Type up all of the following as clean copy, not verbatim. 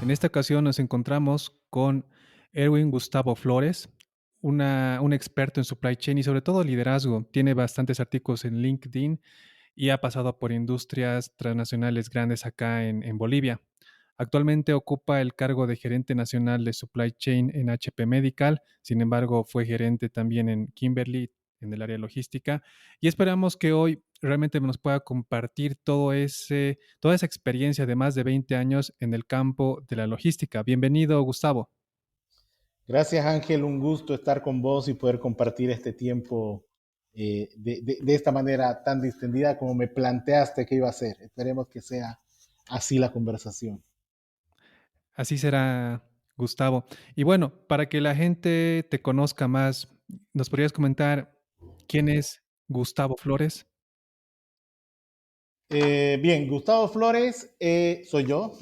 En esta ocasión nos encontramos con Erwin Gustavo Flores, un experto en supply chain y sobre todo liderazgo. Tiene bastantes artículos en LinkedIn y ha pasado por industrias transnacionales grandes acá en Bolivia. Actualmente ocupa el cargo de gerente nacional de supply chain en HP Medical, sin embargo fue gerente también en Kimberly en el área logística y esperamos que hoy realmente nos pueda compartir toda esa experiencia de más de 20 años en el campo de la logística. Bienvenido, Gustavo. Gracias, Ángel. Un gusto estar con vos y poder compartir este tiempo de esta manera tan distendida como me planteaste que iba a ser. Esperemos que sea así la conversación. Así será, Gustavo. Y bueno, para que la gente te conozca más, ¿nos podrías comentar quién es Gustavo Flores? Bien, Gustavo Flores, soy yo.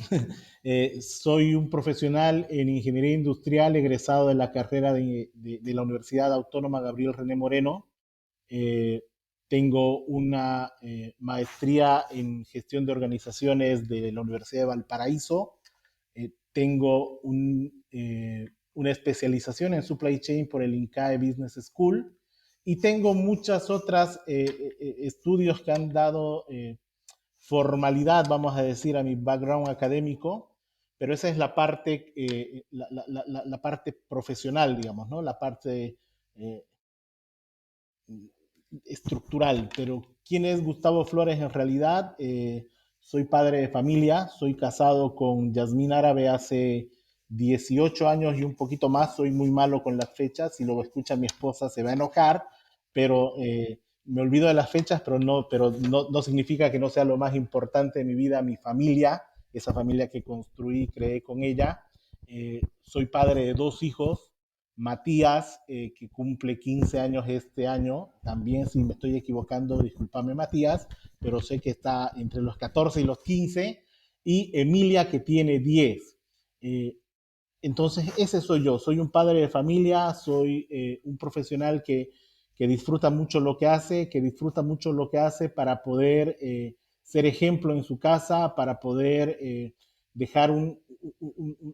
Soy un profesional en ingeniería industrial egresado de la carrera de la Universidad Autónoma Gabriel René Moreno. Eh, Tengo una maestría en gestión de organizaciones de la Universidad de Valparaíso. Tengo una especialización en supply chain por el INCAE Business School y tengo muchas otras estudios que han dado formalidad, vamos a decir, a mi background académico, pero esa es la parte, la parte profesional, digamos, ¿no? La parte eh, estructural, pero ¿quién es Gustavo Flores en realidad? Soy padre de familia, soy casado con Yasmín Árabe hace 18 años y un poquito más, soy muy malo con las fechas, si lo escucha mi esposa se va a enojar, pero me olvido de las fechas, pero no significa que no sea lo más importante de mi vida, mi familia, esa familia que construí y creé con ella. Soy padre de dos hijos, Matías, que cumple 15 años este año, también si me estoy equivocando, discúlpame Matías, pero sé que está entre los 14 y los 15, y Emilia que tiene 10. Eh, entonces, ese soy yo, soy un padre de familia, soy un profesional que disfruta mucho lo que hace, que disfruta mucho lo que hace para poder ser ejemplo en su casa, para poder dejar un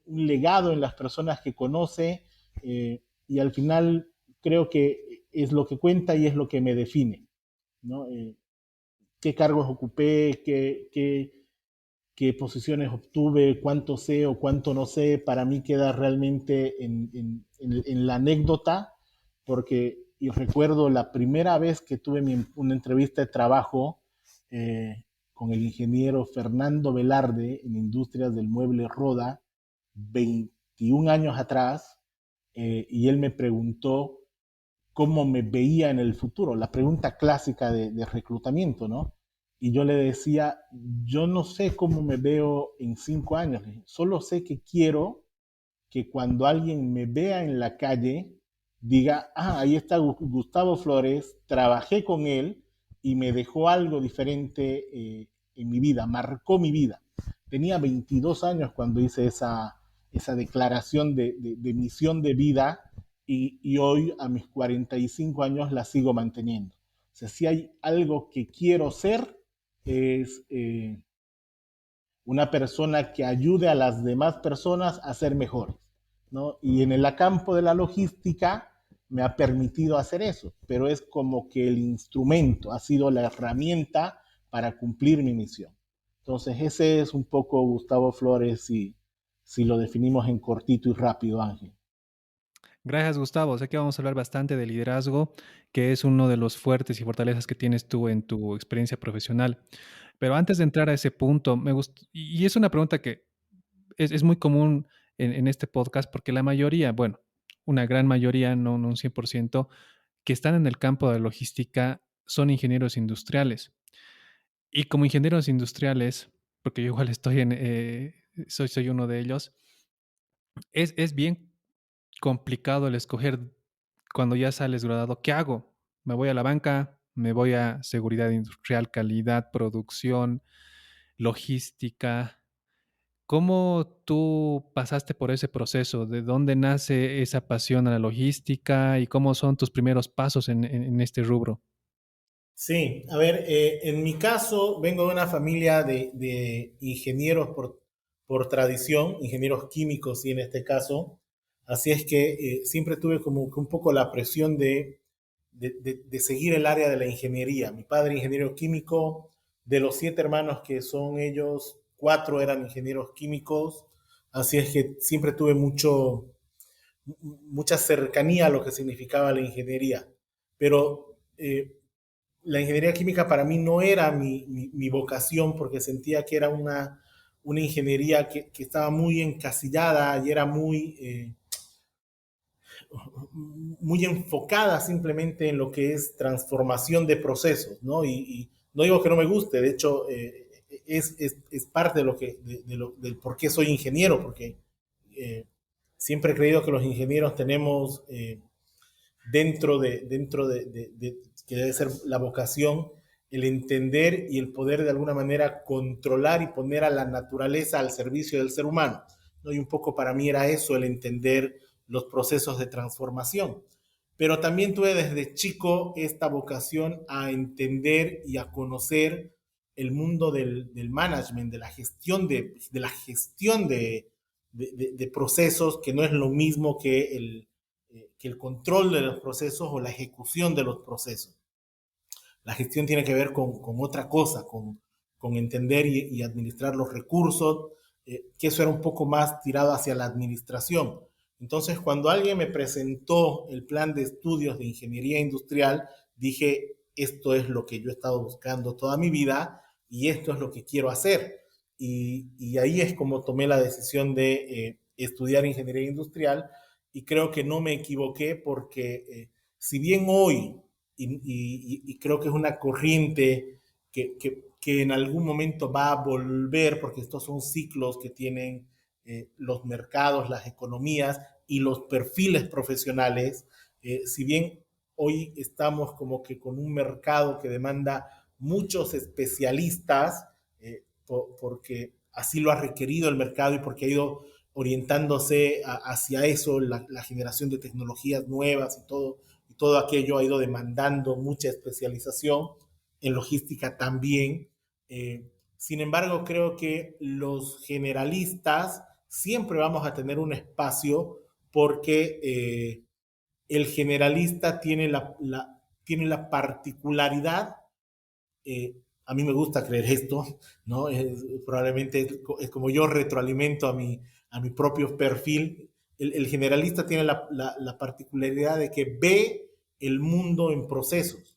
legado en las personas que conoce, y al final creo que es lo que cuenta y es lo que me define, ¿no? ¿Qué cargos ocupé? ¿Qué posiciones obtuve? ¿Cuánto sé o cuánto no sé? Para mí queda realmente en la anécdota, porque y recuerdo la primera vez que tuve una entrevista de trabajo con el ingeniero Fernando Velarde en Industrias del Mueble Roda, 21 años atrás, y él me preguntó cómo me veía en el futuro, la pregunta clásica de reclutamiento, ¿no? Y yo le decía, yo no sé cómo me veo en 5 años, solo sé que quiero que cuando alguien me vea en la calle, diga, ah, ahí está Gustavo Flores, trabajé con él y me dejó algo diferente en mi vida, marcó mi vida. Tenía 22 años cuando hice esa declaración de misión de vida y hoy a mis 45 años la sigo manteniendo. O sea, si hay algo que quiero ser, es una persona que ayude a las demás personas a ser mejores, ¿no? Y en el campo de la logística me ha permitido hacer eso, pero es como que el instrumento ha sido la herramienta para cumplir mi misión. Entonces, ese es un poco Gustavo Flores, si lo definimos en cortito y rápido, Ángel. Gracias, Gustavo. Sé que vamos a hablar bastante de liderazgo, que es uno de los fuertes y fortalezas que tienes tú en tu experiencia profesional. Pero antes de entrar a ese punto, y es una pregunta que es muy común en este podcast, porque la mayoría, bueno, una gran mayoría, no un 100%, que están en el campo de la logística son ingenieros industriales. Y como ingenieros industriales, porque yo igual soy uno de ellos, es bien complicado el escoger cuando ya sales graduado. ¿Qué hago? ¿Me voy a la banca? ¿Me voy a seguridad industrial, calidad, producción, logística? ¿Cómo tú pasaste por ese proceso? ¿De dónde nace esa pasión a la logística y cómo son tus primeros pasos en este rubro? Sí, a ver, en mi caso vengo de una familia de ingenieros por tradición, ingenieros químicos y en este caso. Así es que siempre tuve como que un poco la presión de seguir el área de la ingeniería. Mi padre ingeniero químico, de los 7 hermanos que son ellos, 4 eran ingenieros químicos, así es que siempre tuve mucha cercanía a lo que significaba la ingeniería. Pero la ingeniería química para mí no era mi vocación porque sentía que era una ingeniería que estaba muy encasillada y era muy enfocada simplemente en lo que es transformación de procesos, ¿no? Y no digo que no me guste, de hecho, es parte de del por qué soy ingeniero, porque eh, siempre he creído que los ingenieros tenemos que debe ser la vocación, el entender y el poder de alguna manera controlar y poner a la naturaleza al servicio del ser humano, ¿no? Y un poco para mí era eso, el entender los procesos de transformación. Pero también tuve desde chico esta vocación a entender y a conocer el mundo del management, de la gestión de procesos, que no es lo mismo que el control de los procesos o la ejecución de los procesos. La gestión tiene que ver con otra cosa, con entender y administrar los recursos, que eso era un poco más tirado hacia la administración. Entonces, cuando alguien me presentó el plan de estudios de ingeniería industrial, dije, esto es lo que yo he estado buscando toda mi vida y esto es lo que quiero hacer. Y ahí es como tomé la decisión de estudiar ingeniería industrial y creo que no me equivoqué porque si bien hoy y creo que es una corriente que en algún momento va a volver, porque estos son ciclos que tienen los mercados, las economías y los perfiles profesionales. Si bien hoy estamos como que con un mercado que demanda muchos especialistas, porque así lo ha requerido el mercado y porque ha ido orientándose hacia eso, la generación de tecnologías nuevas y todo aquello ha ido demandando mucha especialización, en logística también. Sin embargo, creo que los generalistas siempre vamos a tener un espacio porque el generalista tiene la particularidad, a mí me gusta creer esto, ¿no? Probablemente es como yo retroalimento a mi propio perfil. El generalista tiene la particularidad de que ve el mundo en procesos.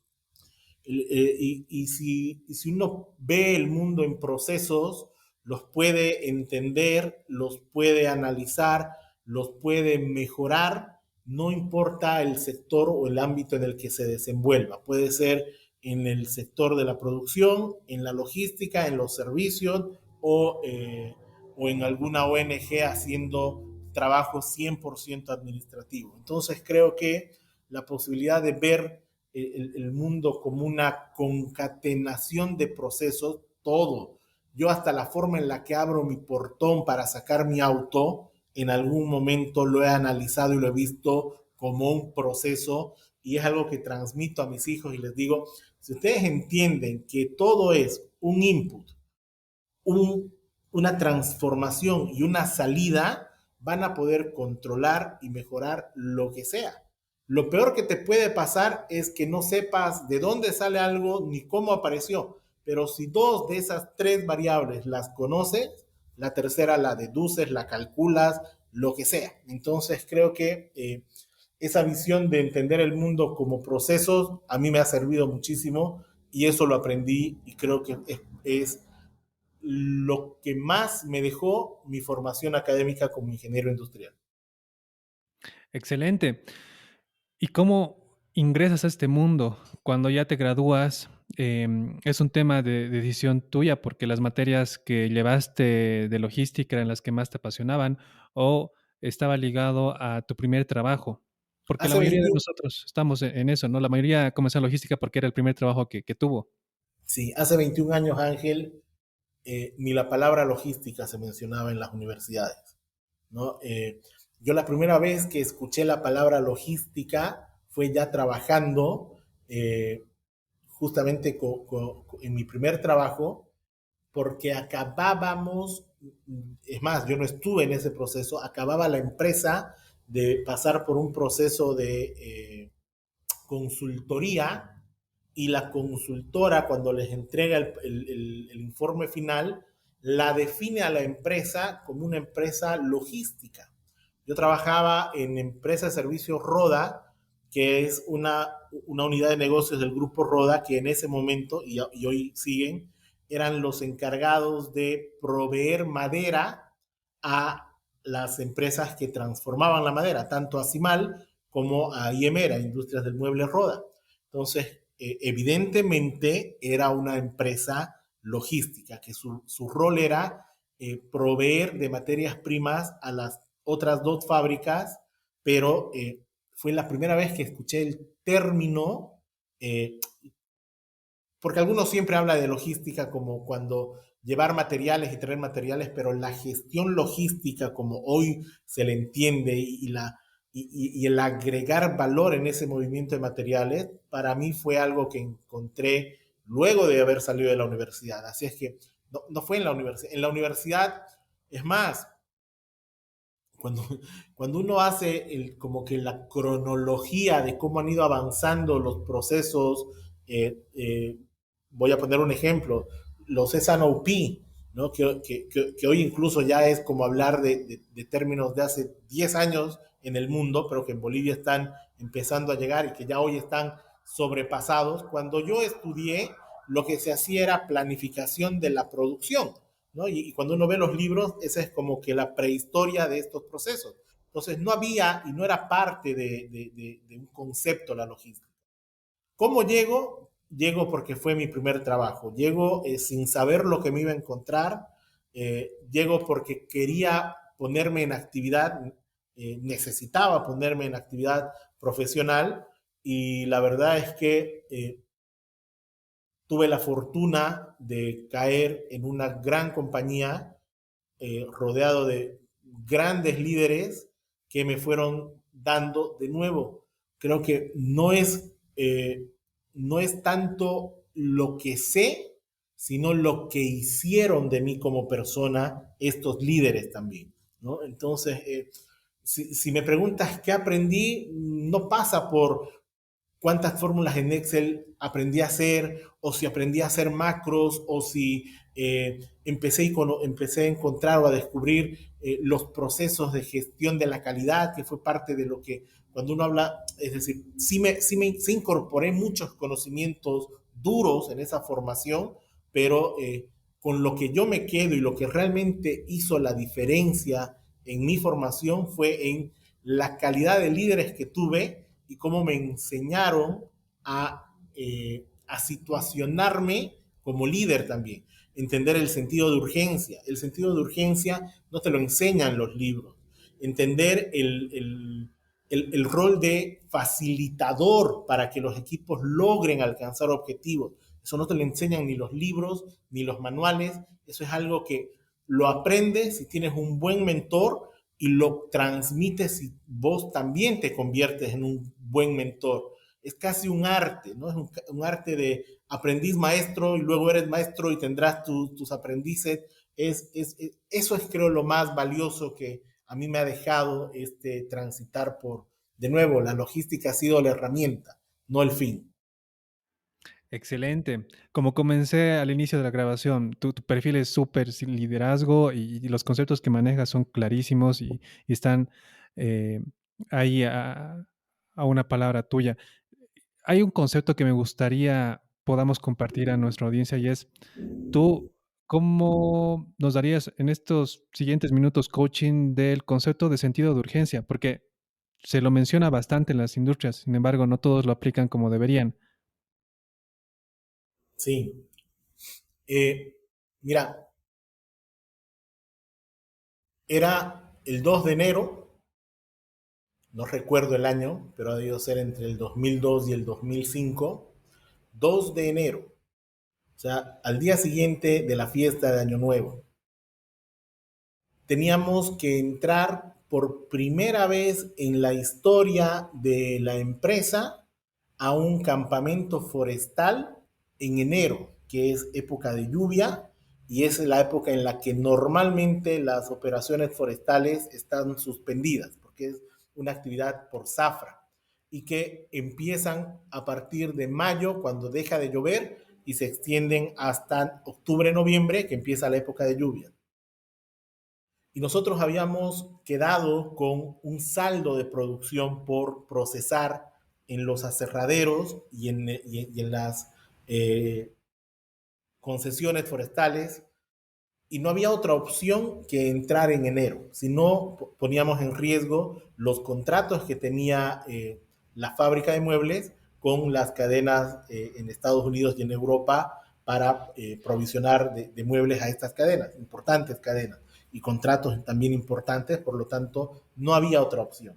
Y si uno ve el mundo en procesos, los puede entender, los puede analizar, los puede mejorar, no importa el sector o el ámbito en el que se desenvuelva. Puede ser en el sector de la producción, en la logística, en los servicios o en alguna ONG haciendo trabajo 100% administrativo. Entonces creo que la posibilidad de ver el mundo como una concatenación de procesos, todo. Yo hasta la forma en la que abro mi portón para sacar mi auto, en algún momento lo he analizado y lo he visto como un proceso y es algo que transmito a mis hijos y les digo, si ustedes entienden que todo es un input, un, una transformación y una salida, van a poder controlar y mejorar lo que sea. Lo peor que te puede pasar es que no sepas de dónde sale algo ni cómo apareció, pero si dos de esas tres variables las conoces, la tercera la deduces, la calculas, lo que sea. Entonces creo que esa visión de entender el mundo como procesos a mí me ha servido muchísimo y eso lo aprendí y creo que es lo que más me dejó mi formación académica como ingeniero industrial. Excelente. ¿Y cómo ingresas a este mundo cuando ya te gradúas? Es un tema de decisión tuya porque las materias que llevaste de logística eran las que más te apasionaban o estaba ligado a tu primer trabajo. Porque la Hace mayoría de 21, nosotros estamos en eso, ¿no? La mayoría comenzó en logística porque era el primer trabajo que tuvo. sí, hace 21 años, Ángel, ni la palabra logística se mencionaba en las universidades, ¿no? Yo la primera vez que escuché la palabra logística fue ya trabajando, justamente en mi primer trabajo, porque acabábamos, es más, yo no estuve en ese proceso, acababa la empresa de pasar por un proceso de consultoría y la consultora cuando les entrega el informe final, la define a la empresa como una empresa logística. Yo trabajaba en empresa de servicios Roda, que es una unidad de negocios del grupo Roda, que en ese momento, y hoy siguen, eran los encargados de proveer madera a las empresas que transformaban la madera, tanto a Cimal como a IEMERA, Industrias del Mueble Roda. Entonces, evidentemente era una empresa logística, que su rol era proveer de materias primas a las otras dos fábricas, pero fue la primera vez que escuché el término, porque algunos siempre habla de logística como cuando llevar materiales y traer materiales, pero la gestión logística como hoy se le entiende y el agregar valor en ese movimiento de materiales, para mí fue algo que encontré luego de haber salido de la universidad. Así es que no fue en la universidad. En la universidad, es más, cuando, cuando uno hace como que la cronología de cómo han ido avanzando los procesos, voy a poner un ejemplo, los S&OP, ¿no? Que hoy incluso ya es como hablar de términos de hace 10 años en el mundo, pero que en Bolivia están empezando a llegar y que ya hoy están sobrepasados. Cuando yo estudié, lo que se hacía era planificación de la producción, ¿no? Y cuando uno ve los libros, esa es como que la prehistoria de estos procesos. Entonces no había y no era parte de un concepto la logística. ¿Cómo llego? Llego porque fue mi primer trabajo. Llego sin saber lo que me iba a encontrar. Llego porque quería ponerme en actividad, necesitaba ponerme en actividad profesional y la verdad es que tuve la fortuna de caer en una gran compañía rodeado de grandes líderes que me fueron dando de nuevo. Creo que no es tanto lo que sé, sino lo que hicieron de mí como persona estos líderes también, ¿no? Entonces, si me preguntas qué aprendí, no pasa por cuántas fórmulas en Excel aprendí a hacer, o si aprendí a hacer macros, o si empecé a encontrar o a descubrir los procesos de gestión de la calidad, que fue parte de lo que cuando uno habla, es decir, sí incorporé muchos conocimientos duros en esa formación, pero con lo que yo me quedo y lo que realmente hizo la diferencia en mi formación fue en la calidad de líderes que tuve y cómo me enseñaron a situacionarme como líder también, entender el sentido de urgencia. El sentido de urgencia no te lo enseñan los libros. Entender el rol de facilitador para que los equipos logren alcanzar objetivos. Eso no te lo enseñan ni los libros, ni los manuales. Eso es algo que lo aprendes si tienes un buen mentor y lo transmites y vos también te conviertes en un buen mentor. Es casi un arte, ¿no? Es un arte de aprendiz maestro y luego eres maestro y tendrás tus aprendices. Eso es, creo, lo más valioso que a mí me ha dejado transitar por, de nuevo, la logística ha sido la herramienta, no el fin. Excelente. Como comencé al inicio de la grabación, tu perfil es súper sin liderazgo y los conceptos que manejas son clarísimos y están eh, ahí a una palabra tuya. Hay un concepto que me gustaría podamos compartir a nuestra audiencia y es, ¿tú cómo nos darías en estos siguientes minutos coaching del concepto de sentido de urgencia? Porque se lo menciona bastante en las industrias, sin embargo, no todos lo aplican como deberían. Sí. Eh, Mira, era el 2 de enero, no recuerdo el año, pero ha debido ser entre el 2002 y el 2005, 2 de enero, o sea, al día siguiente de la fiesta de Año Nuevo. Teníamos que entrar por primera vez en la historia de la empresa a un campamento forestal en enero, que es época de lluvia, y es la época en la que normalmente las operaciones forestales están suspendidas, porque es una actividad por zafra y que empiezan a partir de mayo, cuando deja de llover, y se extienden hasta octubre, noviembre, que empieza la época de lluvia. Y nosotros habíamos quedado con un saldo de producción por procesar en los aserraderos y en las eh, concesiones forestales, y no había otra opción que entrar en enero, si no poníamos en riesgo los contratos que tenía la fábrica de muebles con las cadenas en Estados Unidos y en Europa para provisionar de muebles a estas cadenas, importantes cadenas, y contratos también importantes, por lo tanto no había otra opción.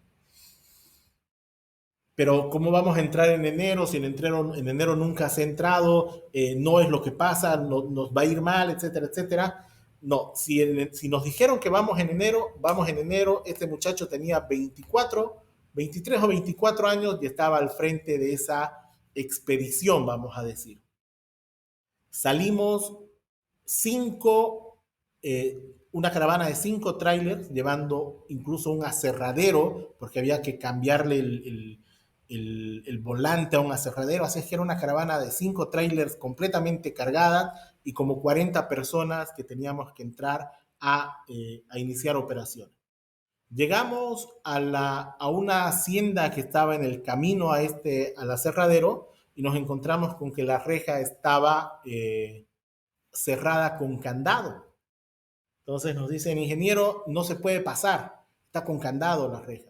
Pero ¿cómo vamos a entrar en enero si en enero nunca se ha entrado? No es lo que pasa, no, nos va a ir mal, etcétera, etcétera. No, si nos dijeron que vamos en enero, vamos en enero. Este muchacho tenía 23 o 24 años y estaba al frente de esa expedición, vamos a decir. Salimos cinco, una caravana de 5 trailers, llevando incluso un aserradero, porque había que cambiarle el volante a un aserradero, así es que era una caravana de 5 trailers completamente cargada y como 40 personas que teníamos que entrar a iniciar operaciones. Llegamos a una hacienda que estaba en el camino al aserradero, y nos encontramos con que la reja estaba cerrada con candado. Entonces nos dice el ingeniero, no se puede pasar, está con candado la reja.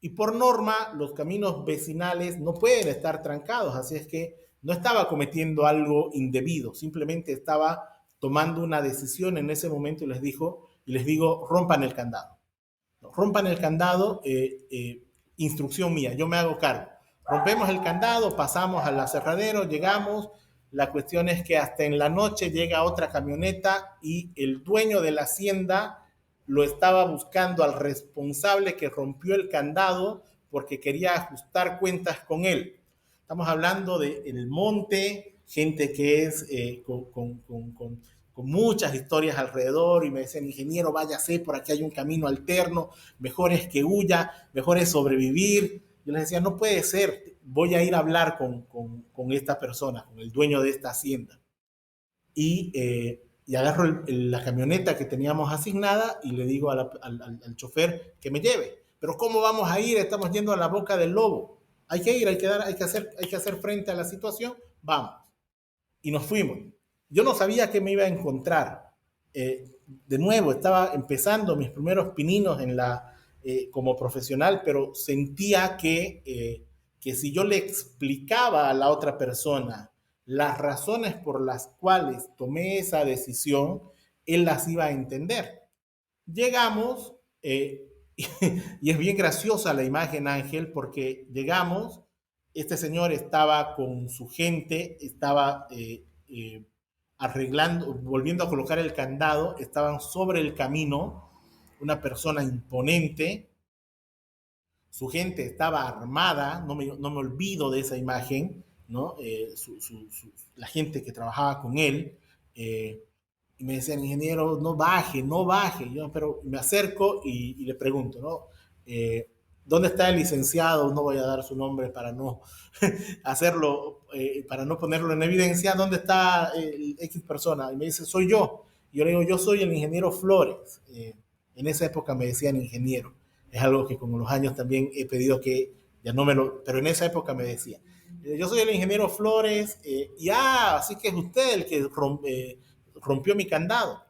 Y por norma, los caminos vecinales no pueden estar trancados, así es que no estaba cometiendo algo indebido, simplemente estaba tomando una decisión en ese momento, y les digo, rompan el candado. No, rompan el candado, instrucción mía, yo me hago cargo. Rompemos el candado, pasamos al aserradero, llegamos. La cuestión es que hasta en la noche llega otra camioneta y el dueño de la hacienda lo estaba buscando al responsable que rompió el candado porque quería ajustar cuentas con él. Estamos hablando de el monte, gente que es con muchas historias alrededor, y me decían, ingeniero, váyase, por aquí hay un camino alterno, mejor es que huya, mejor es sobrevivir. Yo les decía, no puede ser, voy a ir a hablar con esta persona, con el dueño de esta hacienda. Y agarro la camioneta que teníamos asignada y le digo al chofer que me lleve. Pero ¿cómo vamos a ir? Estamos yendo a la boca del lobo. Hay que ir, hay que hacer frente a la situación. Vamos. Y nos fuimos. Yo no sabía qué me iba a encontrar. De nuevo, estaba empezando mis primeros pininos como profesional, pero sentía que si yo le explicaba a la otra persona las razones por las cuales tomé esa decisión, él las iba a entender. Llegamos, y es bien graciosa la imagen, Ángel, porque llegamos, este señor estaba con su gente, estaba arreglando, volviendo a colocar el candado, estaban sobre el camino, una persona imponente, su gente estaba armada, no me olvido de esa imagen, ¿no? La gente que trabajaba con él, y me decían, ingeniero, no baje, no baje. Yo, pero me acerco y le pregunto, ¿no? ¿Dónde está el licenciado? No voy a dar su nombre para no hacerlo, para no ponerlo en evidencia. ¿Dónde está el X persona? Y me dice, soy yo. Y yo le digo, yo soy el ingeniero Flores. En esa época me decían ingeniero. Es algo que con los años también he pedido que ya no me lo, pero en esa época me decía. Yo soy el ingeniero Flores, así que es usted el que rompió mi candado.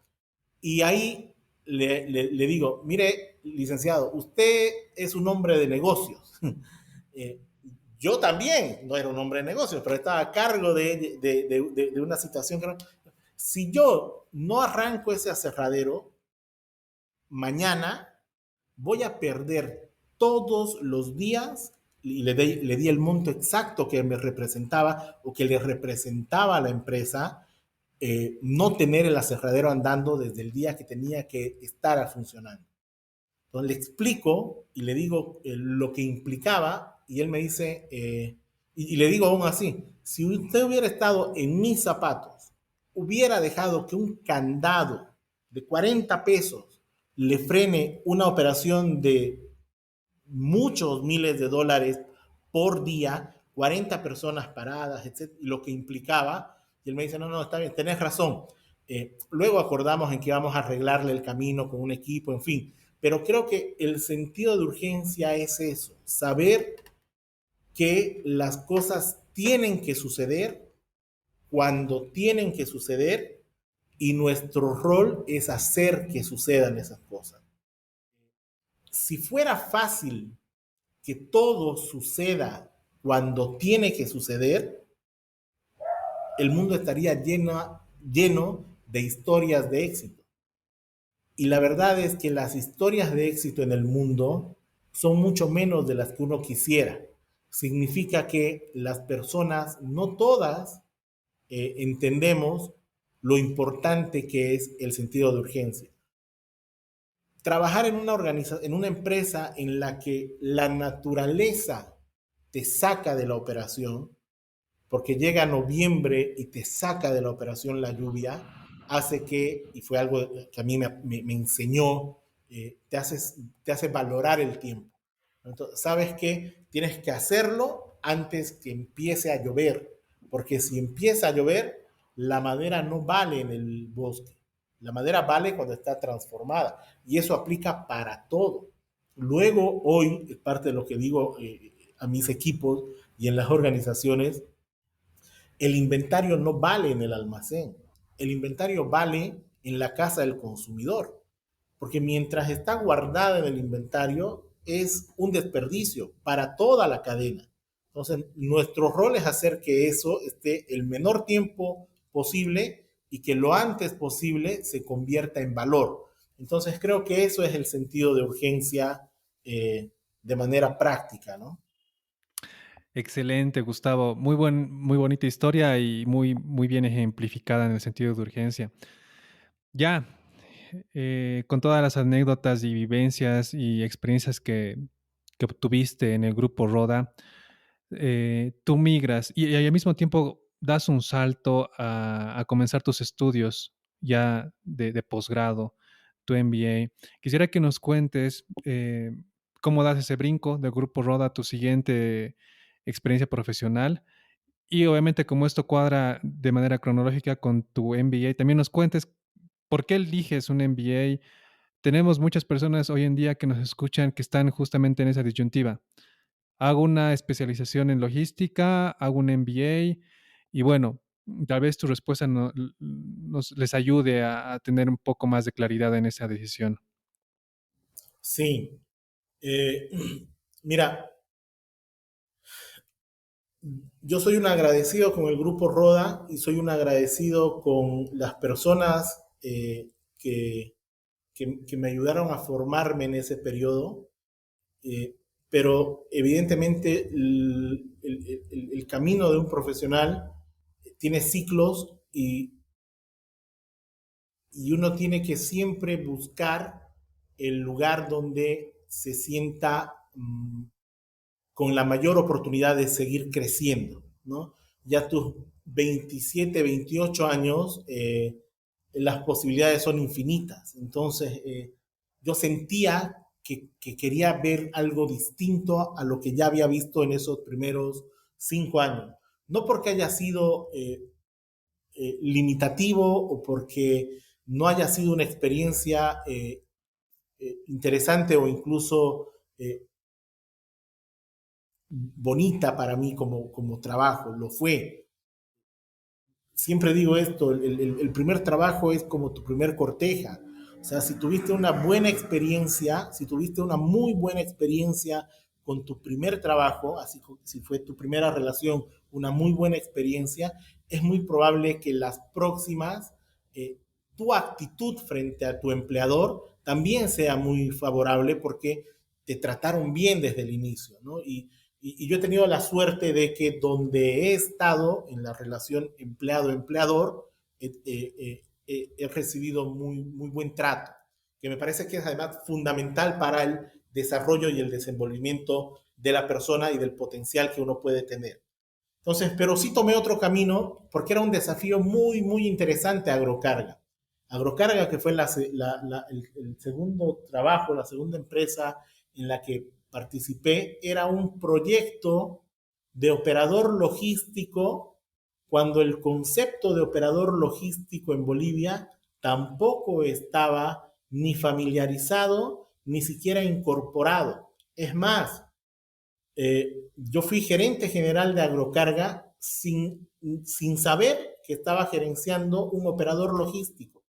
Y ahí le digo, mire, licenciado, usted es un hombre de negocios. eh, yo también no era un hombre de negocios, pero estaba a cargo de una situación que no. Si yo no arranco ese aserradero, mañana voy a perder todos los días, y le di el monto exacto que me representaba o que le representaba a la empresa, no tener el aserradero andando desde el día que tenía que estar funcionando. Entonces le explico y le digo lo que implicaba, y él me dice, y le digo aún así, si usted hubiera estado en mis zapatos, hubiera dejado que un candado de 40 pesos le frene una operación de muchos miles de dólares por día, 40 personas paradas, etcétera, lo que implicaba. Y él me dice, no, no, está bien, tenés razón. Luego acordamos en que íbamos a arreglarle el camino con un equipo, en fin. Pero creo que el sentido de urgencia es eso, saber que las cosas tienen que suceder cuando tienen que suceder y nuestro rol es hacer que sucedan esas cosas. Si fuera fácil que todo suceda cuando tiene que suceder, el mundo estaría lleno de historias de éxito. Y la verdad es que las historias de éxito en el mundo son mucho menos de las que uno quisiera. Significa que las personas, no todas, entendemos lo importante que es el sentido de urgencia. Trabajar en una empresa en la que la naturaleza te saca de la operación, porque llega noviembre y te saca de la operación la lluvia, hace que, y fue algo que a mí me enseñó, te hace valorar el tiempo. Entonces, sabes que tienes que hacerlo antes que empiece a llover, porque si empieza a llover, la madera no vale en el bosque. La madera vale cuando está transformada y eso aplica para todo. Luego, hoy, es parte de lo que digo a mis equipos y en las organizaciones, el inventario no vale en el almacén, el inventario vale en la casa del consumidor, porque mientras está guardada en el inventario es un desperdicio para toda la cadena. Entonces, nuestro rol es hacer que eso esté el menor tiempo posible y que lo antes posible se convierta en valor. Entonces, creo que eso es el sentido de urgencia de manera práctica, ¿no? Excelente, Gustavo. Muy bonita historia y muy bien ejemplificada en el sentido de urgencia. Ya, con todas las anécdotas y vivencias y experiencias que obtuviste en el grupo Roda, tú migras y al mismo tiempo das un salto a comenzar tus estudios ya de posgrado, tu MBA. Quisiera que nos cuentes cómo das ese brinco del grupo Roda a tu siguiente experiencia profesional y obviamente como esto cuadra de manera cronológica con tu MBA, también nos cuentes por qué eliges un MBA. Tenemos muchas personas hoy en día que nos escuchan que están justamente en esa disyuntiva. Hago una especialización en logística, hago un MBA y bueno, tal vez tu respuesta les ayude a tener un poco más de claridad en esa decisión. Sí. Eh, mira, yo soy un agradecido con el grupo Roda y soy un agradecido con las personas que, que me ayudaron a formarme en ese periodo, pero evidentemente el camino de un profesional tiene ciclos y uno tiene que siempre buscar el lugar donde se sienta con la mayor oportunidad de seguir creciendo, ¿no? Ya tus 27, 28 años, las posibilidades son infinitas. Entonces, yo sentía que quería ver algo distinto a lo que ya había visto en esos primeros 5 años. No porque haya sido limitativo o porque no haya sido una experiencia interesante o incluso bonita para mí como trabajo, lo fue. Siempre digo esto, el primer trabajo es como tu primer corteja. O sea, si tuviste una buena experiencia, si tuviste una muy buena experiencia con tu primer trabajo, así si fue tu primera relación, una muy buena experiencia, es muy probable que las próximas, tu actitud frente a tu empleador también sea muy favorable porque te trataron bien desde el inicio, ¿no? Y yo he tenido la suerte de que donde he estado en la relación empleado-empleador, he recibido muy buen trato, que me parece que es además fundamental para el desarrollo y el desenvolvimiento de la persona y del potencial que uno puede tener. Entonces, pero sí tomé otro camino porque era un desafío muy, muy interesante Agrocarga. Agrocarga, que fue el segundo trabajo, la segunda empresa en la que participé, era un proyecto de operador logístico cuando el concepto de operador logístico en Bolivia tampoco estaba ni familiarizado ni siquiera incorporado. Es más, yo fui gerente general de Agrocarga sin saber que estaba gerenciando un operador logístico,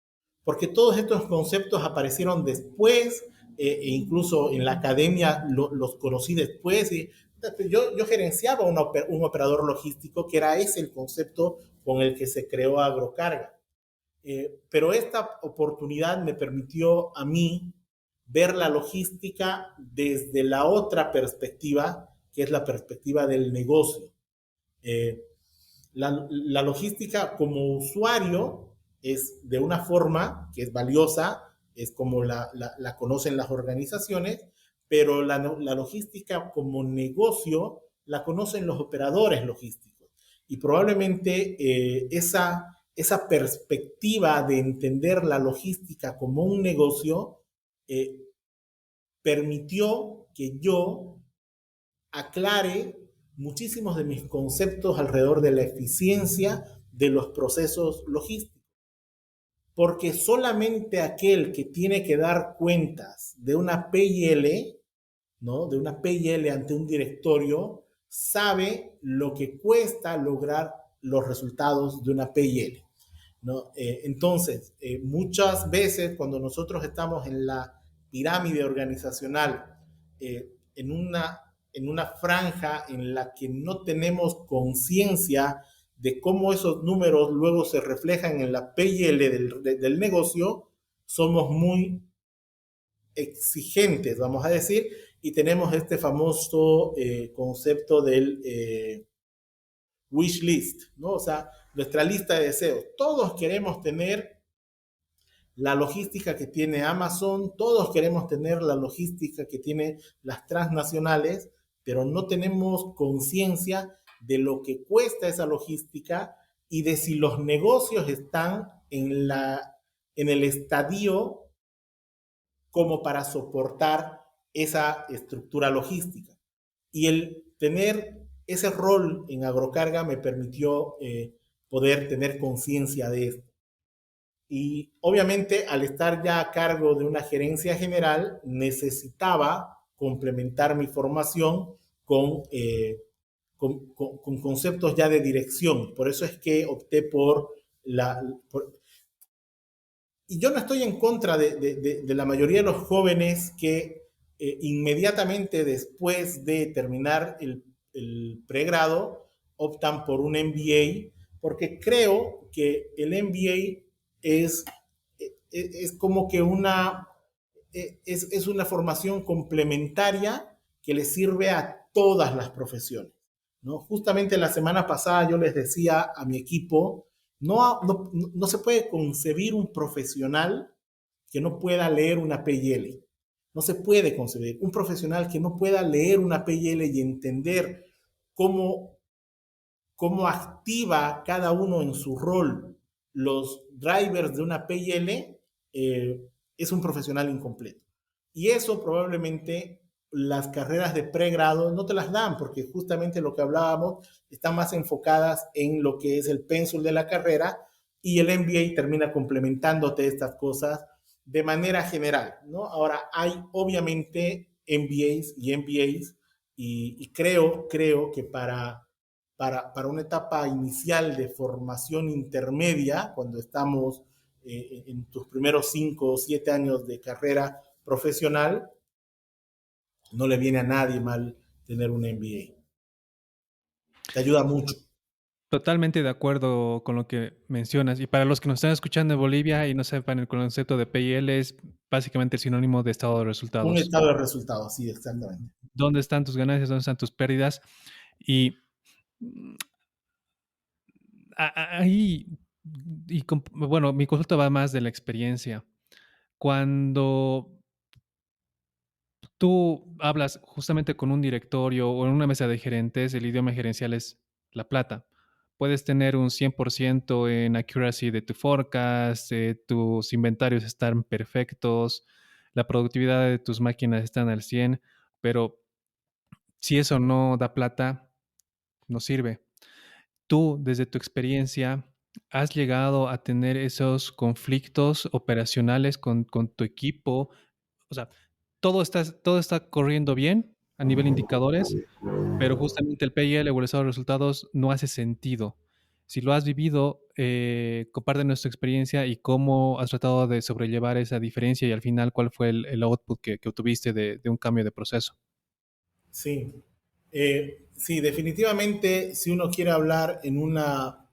porque todos estos conceptos aparecieron después, e incluso en la academia los conocí después. Yo gerenciaba un operador logístico, que era ese el concepto con el que se creó Agrocarga. Pero esta oportunidad me permitió a mí ver la logística desde la otra perspectiva, que es la perspectiva del negocio. Eh, la logística como usuario es de una forma que es valiosa, es como la conocen las organizaciones, pero la logística como negocio la conocen los operadores logísticos. Y probablemente esa perspectiva de entender la logística como un negocio eh, permitió que yo aclare muchísimos de mis conceptos alrededor de la eficiencia de los procesos logísticos. Porque solamente aquel que tiene que dar cuentas de una PIL, ¿no? De una PIL ante un directorio, sabe lo que cuesta lograr los resultados de una PIL. ¿No? Entonces, muchas veces cuando nosotros estamos en la pirámide organizacional, en una franja en la que no tenemos conciencia de cómo esos números luego se reflejan en la PL del negocio, somos muy exigentes, vamos a decir, y tenemos este famoso concepto del wish list, ¿no? O sea, nuestra lista de deseos. Todos queremos tener la logística que tiene Amazon, todos queremos tener la logística que tiene las transnacionales, pero no tenemos conciencia de lo que cuesta esa logística y de si los negocios están en el estadio como para soportar esa estructura logística. Y el tener ese rol en Agrocarga me permitió poder tener conciencia de esto. Y obviamente al estar ya a cargo de una gerencia general, necesitaba complementar mi formación con conceptos ya de dirección. Por eso es que opté por la... Por, y yo no estoy en contra de la mayoría de los jóvenes que inmediatamente después de terminar el pregrado optan por un MBA, porque creo que el MBA es como que es una formación complementaria que le sirve a todas las profesiones. ¿No? Justamente la semana pasada yo les decía a mi equipo, no se puede concebir un profesional que no pueda leer una PIL. No se puede concebir un profesional que no pueda leer una PIL y entender cómo, cómo activa cada uno en su rol los drivers de una PIL, es un profesional incompleto. Y eso probablemente las carreras de pregrado no te las dan, porque justamente lo que hablábamos están más enfocadas en lo que es el pénsul de la carrera y el MBA termina complementándote estas cosas de manera general, ¿no? Ahora, hay obviamente MBAs y MBAs y creo que para una etapa inicial de formación intermedia, cuando estamos en tus primeros 5 o 7 años de carrera profesional, no le viene a nadie mal tener un MBA. Te ayuda mucho. Totalmente de acuerdo con lo que mencionas. Y para los que nos están escuchando en Bolivia y no sepan, el concepto de PIL es básicamente el sinónimo de estado de Un resultados. estado de resultados, sí, exactamente. ¿Dónde están tus ganancias? ¿Dónde están tus pérdidas? Y mm, ahí, bueno, mi consulta va más de la experiencia. Cuando tú hablas justamente con un directorio o en una mesa de gerentes, el idioma gerencial es la plata. Puedes tener un 100% en accuracy de tu forecast, tus inventarios están perfectos, la productividad de tus máquinas están al 100, pero si eso no da plata, no sirve. Tú, desde tu experiencia, ¿has llegado a tener esos conflictos operacionales con tu equipo? O sea, todo está corriendo bien a nivel indicadores, pero justamente el PNL o el estado de resultados no hace sentido. Si lo has vivido, compártenos nuestra experiencia y cómo has tratado de sobrellevar esa diferencia y al final cuál fue el output que obtuviste de un cambio de proceso. Sí, sí, definitivamente si uno quiere hablar en una...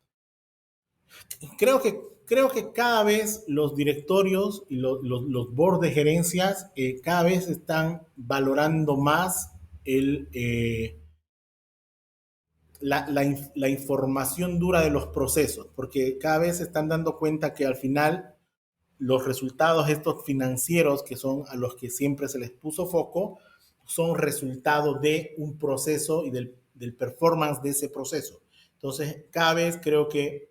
Creo que cada vez los directorios y los boards de gerencias cada vez están valorando más el, la información dura de los procesos, porque cada vez se están dando cuenta que al final los resultados estos financieros, que son a los que siempre se les puso foco, son resultado de un proceso y del performance de ese proceso. Entonces, cada vez creo que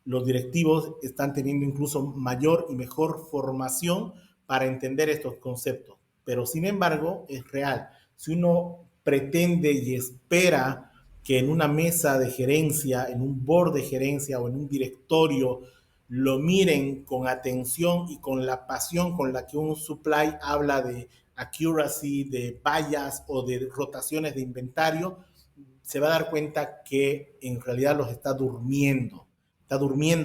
los directivos están teniendo incluso mayor y mejor formación para entender estos conceptos. Pero sin embargo, es real. Si uno pretende y espera que en una mesa de gerencia, en un board de gerencia o en un directorio lo miren con atención y con la pasión con la que un supply habla de accuracy, de bias o de rotaciones de inventario, se va a dar cuenta que en realidad los está durmiendo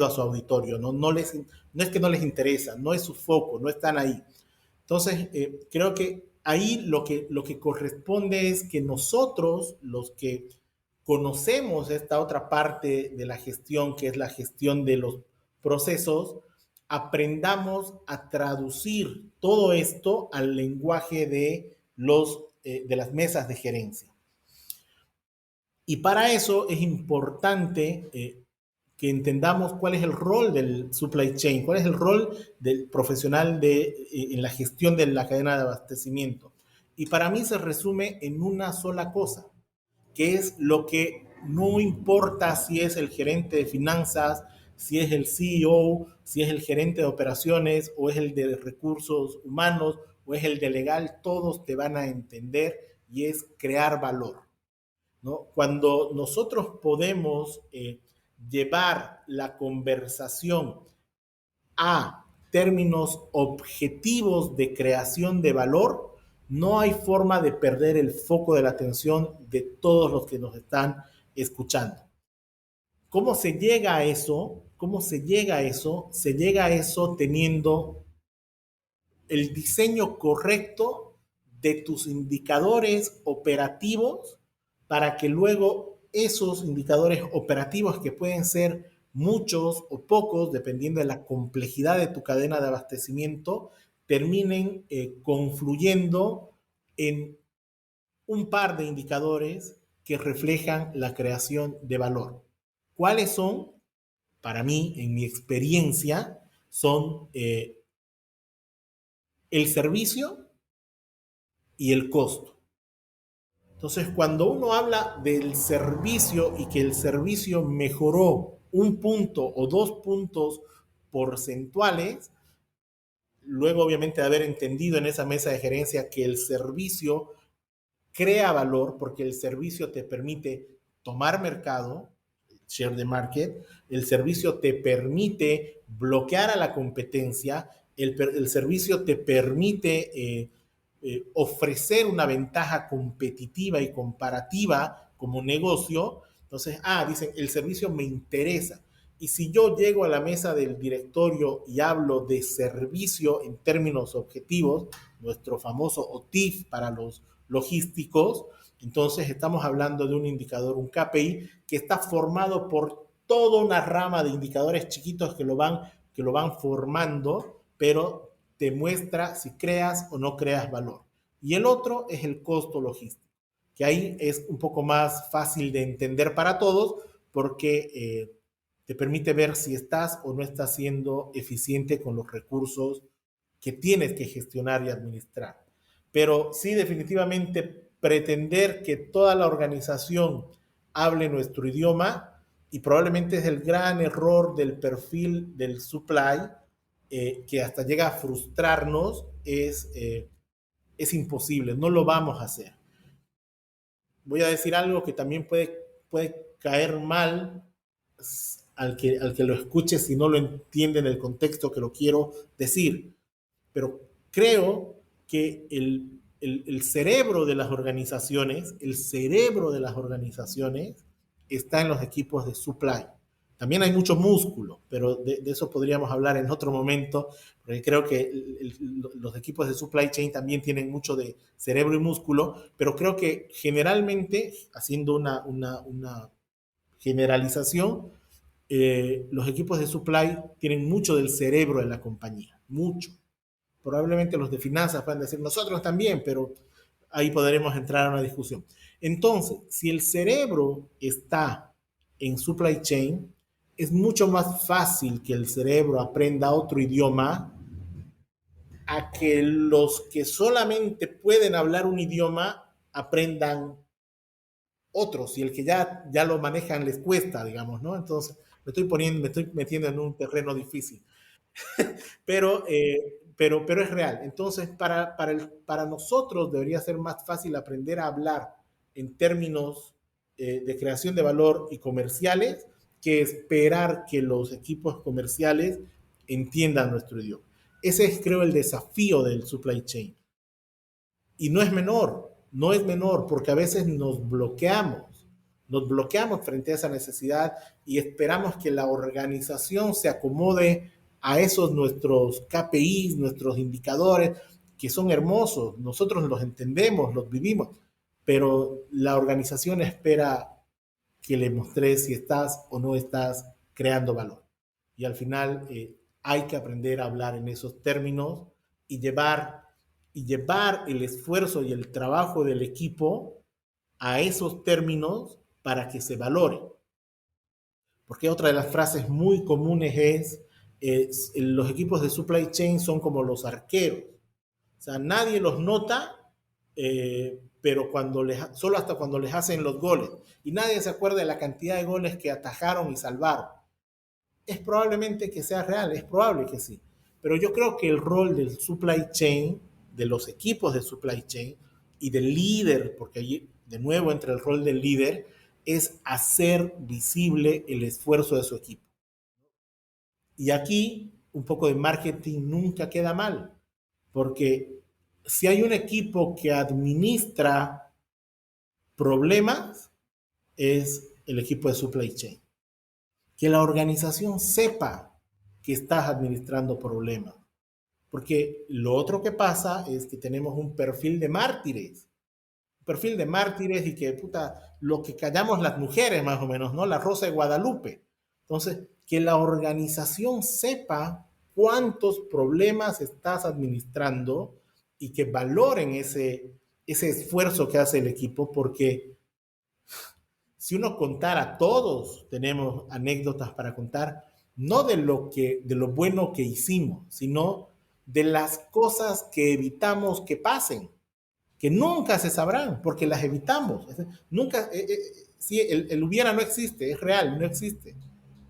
a su auditorio, no es que no les interesa, no es su foco, no están ahí. Entonces, creo que ahí lo que corresponde es que nosotros, los que conocemos esta otra parte de la gestión, que es la gestión de los procesos, aprendamos a traducir todo esto al lenguaje de las mesas de gerencia. Y para eso es importante que entendamos cuál es el rol del supply chain, cuál es el rol del profesional en la gestión de la cadena de abastecimiento. Y para mí se resume en una sola cosa, que es lo que no importa si es el gerente de finanzas, si es el CEO, si es el gerente de operaciones o es el de recursos humanos o es el de legal, todos te van a entender y es crear valor. ¿No? Cuando nosotros podemos llevar la conversación a términos objetivos de creación de valor, no hay forma de perder el foco de la atención de todos los que nos están escuchando. ¿Cómo se llega a eso? ¿Cómo se llega a eso? Se llega a eso teniendo el diseño correcto de tus indicadores operativos para que luego esos indicadores operativos, que pueden ser muchos o pocos, dependiendo de la complejidad de tu cadena de abastecimiento, terminen confluyendo en un par de indicadores que reflejan la creación de valor. ¿Cuáles son? Para mí, en mi experiencia, son el servicio y el costo. Entonces, cuando uno habla del servicio y que el servicio mejoró un punto o dos puntos porcentuales, luego obviamente de haber entendido en esa mesa de gerencia que el servicio crea valor porque el servicio te permite tomar mercado, share the market, el servicio te permite bloquear a la competencia, el servicio te permite ofrecer una ventaja competitiva y comparativa como negocio. Entonces, dicen, el servicio me interesa. Y si yo llego a la mesa del directorio y hablo de servicio en términos objetivos, nuestro famoso OTIF para los logísticos, entonces estamos hablando de un indicador, un KPI, que está formado por toda una rama de indicadores chiquitos que lo van formando, pero te muestra si creas o no creas valor. Y el otro es el costo logístico, que ahí es un poco más fácil de entender para todos porque te permite ver si estás o no estás siendo eficiente con los recursos que tienes que gestionar y administrar. Pero sí, definitivamente pretender que toda la organización hable nuestro idioma y probablemente es el gran error del perfil del supply que hasta llega a frustrarnos, es imposible, no lo vamos a hacer. Voy a decir algo que también puede caer mal al que lo escuche si no lo entiende en el contexto que lo quiero decir, pero creo que el cerebro de las organizaciones, el cerebro de las organizaciones está en los equipos de supply. También hay mucho músculo, pero de eso podríamos hablar en otro momento, porque creo que los equipos de supply chain también tienen mucho de cerebro y músculo, pero creo que generalmente, haciendo una generalización, los equipos de supply tienen mucho del cerebro de la compañía, mucho. Probablemente los de finanzas puedan decir nosotros también, pero ahí podremos entrar a una discusión. Entonces, si el cerebro está en supply chain, es mucho más fácil que el cerebro aprenda otro idioma a que los que solamente pueden hablar un idioma aprendan otros y el que ya lo manejan les cuesta, digamos, ¿no? Entonces, me estoy metiendo en un terreno difícil, pero es real. Entonces, para nosotros debería ser más fácil aprender a hablar en términos de creación de valor y comerciales que esperar que los equipos comerciales entiendan nuestro idioma. Ese es, creo, el desafío del supply chain. Y no es menor, no es menor, porque a veces nos bloqueamos frente a esa necesidad y esperamos que la organización se acomode a esos nuestros KPIs, nuestros indicadores, que son hermosos, nosotros los entendemos, los vivimos, pero la organización espera que le mostres si estás o no estás creando valor. Y al final hay que aprender a hablar en esos términos y llevar el esfuerzo y el trabajo del equipo a esos términos para que se valore. Porque otra de las frases muy comunes es los equipos de supply chain son como los arqueros. O sea, nadie los nota, pero solo hasta cuando les hacen los goles. Y nadie se acuerda de la cantidad de goles que atajaron y salvaron. Es probablemente que sea real, es probable que sí. Pero yo creo que el rol del supply chain, de los equipos de supply chain y del líder, porque allí de nuevo entra el rol del líder, es hacer visible el esfuerzo de su equipo. Y aquí un poco de marketing nunca queda mal, porque si hay un equipo que administra problemas, es el equipo de supply chain. Que la organización sepa que estás administrando problemas. Porque lo otro que pasa es que tenemos un perfil de mártires. Un perfil de mártires y que, puta, lo que callamos las mujeres más o menos, ¿no? La Rosa de Guadalupe. Entonces, que la organización sepa cuántos problemas estás administrando y que valoren ese esfuerzo que hace el equipo, porque si uno contara, todos tenemos anécdotas para contar, no de lo bueno que hicimos, sino de las cosas que evitamos que pasen, que nunca se sabrán, porque las evitamos. Nunca, sí, el hubiera no existe, es real, no existe.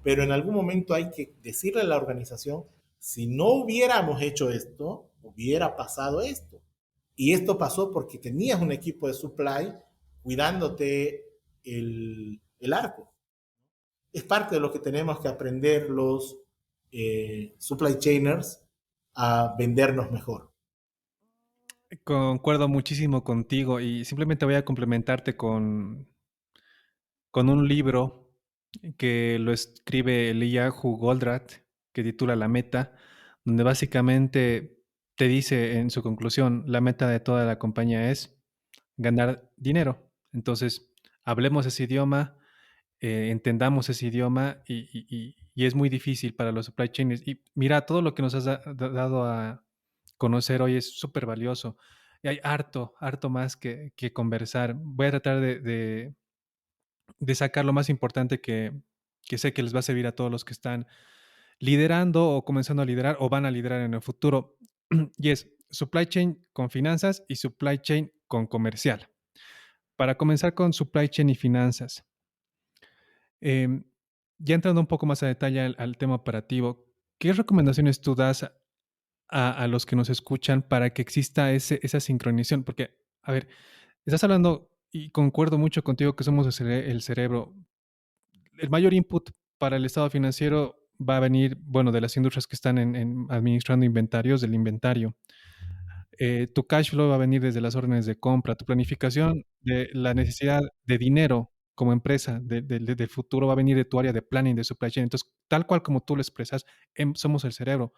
Pero en algún momento hay que decirle a la organización, si no hubiéramos hecho esto, hubiera pasado esto. Y esto pasó porque tenías un equipo de supply cuidándote el arco. Es parte de lo que tenemos que aprender los supply chainers a vendernos mejor. Concuerdo muchísimo contigo y simplemente voy a complementarte con un libro que lo escribe Eliyahu Goldratt, que titula La Meta, donde básicamente te dice en su conclusión, la meta de toda la compañía es ganar dinero. Entonces, hablemos ese idioma, entendamos ese idioma y es muy difícil para los supply chains. Y mira, todo lo que nos has dado a conocer hoy es súper valioso. Y hay harto más que conversar. Voy a tratar de sacar lo más importante que sé que les va a servir a todos los que están liderando o comenzando a liderar o van a liderar en el futuro. Y es supply chain con finanzas y supply chain con comercial. Para comenzar con supply chain y finanzas. Em, ya entrando un poco más a detalle al tema operativo, ¿qué recomendaciones tú das a los que nos escuchan para que exista esa sincronización? Porque, a ver, estás hablando, y concuerdo mucho contigo, que somos el cerebro. El mayor input para el estado financiero va a venir, bueno, de las industrias que están en administrando inventarios, del inventario. Tu cash flow va a venir desde las órdenes de compra, tu planificación de la necesidad de dinero como empresa del futuro va a venir de tu área de planning, de supply chain. Entonces, tal cual como tú lo expresas, somos el cerebro,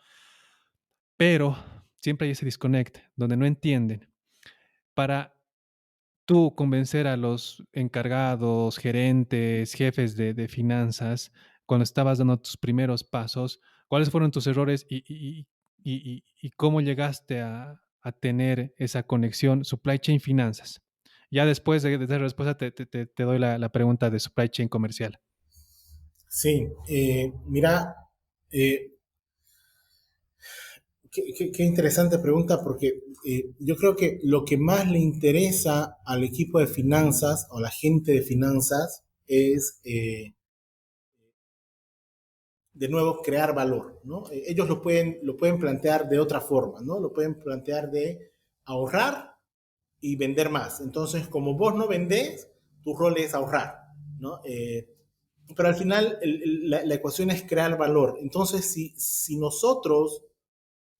pero siempre hay ese disconnect donde no entienden. Para tú convencer a los encargados, gerentes, jefes de finanzas, cuando estabas dando tus primeros pasos, ¿cuáles fueron tus errores y cómo llegaste a tener esa conexión supply chain finanzas? Ya después de esa respuesta te doy la pregunta de supply chain comercial. Sí, mira, eh, qué interesante pregunta porque yo creo que lo que más le interesa al equipo de finanzas o a la gente de finanzas es, de nuevo, crear valor, ¿no? Ellos lo pueden plantear de otra forma, ¿no? Lo pueden plantear de ahorrar y vender más. Entonces, como vos no vendés, tu rol es ahorrar, ¿no? Pero al final la ecuación es crear valor. Entonces, si nosotros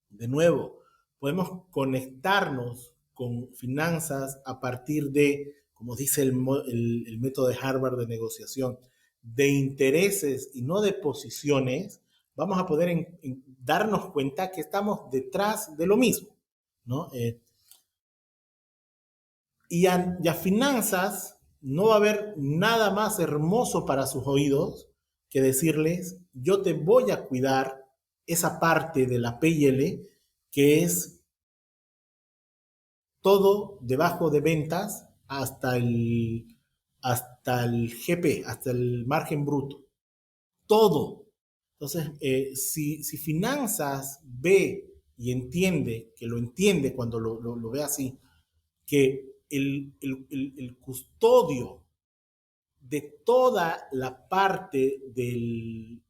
de nuevo, podemos conectarnos con finanzas a partir de, como dice el método de Harvard de negociación, de intereses y no de posiciones, vamos a poder darnos cuenta que estamos detrás de lo mismo, ¿no? Y a finanzas no va a haber nada más hermoso para sus oídos que decirles, yo te voy a cuidar esa parte de la PL que es todo debajo de ventas hasta el GP, hasta el margen bruto. Todo. Entonces, si finanzas ve y entiende, que lo entiende cuando lo ve así, que el custodio de toda la parte del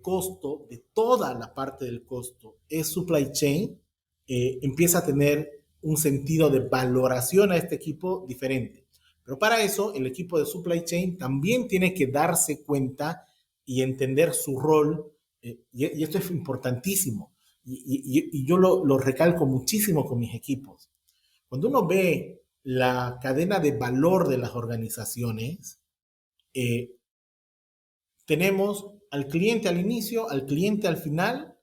costo, de toda la parte del costo, es supply chain, empieza a tener un sentido de valoración a este equipo diferente. Pero para eso, el equipo de supply chain también tiene que darse cuenta y entender su rol, y esto es importantísimo, y yo lo recalco muchísimo con mis equipos. Cuando uno ve la cadena de valor de las organizaciones, eh, tenemos al cliente al inicio, al cliente al final,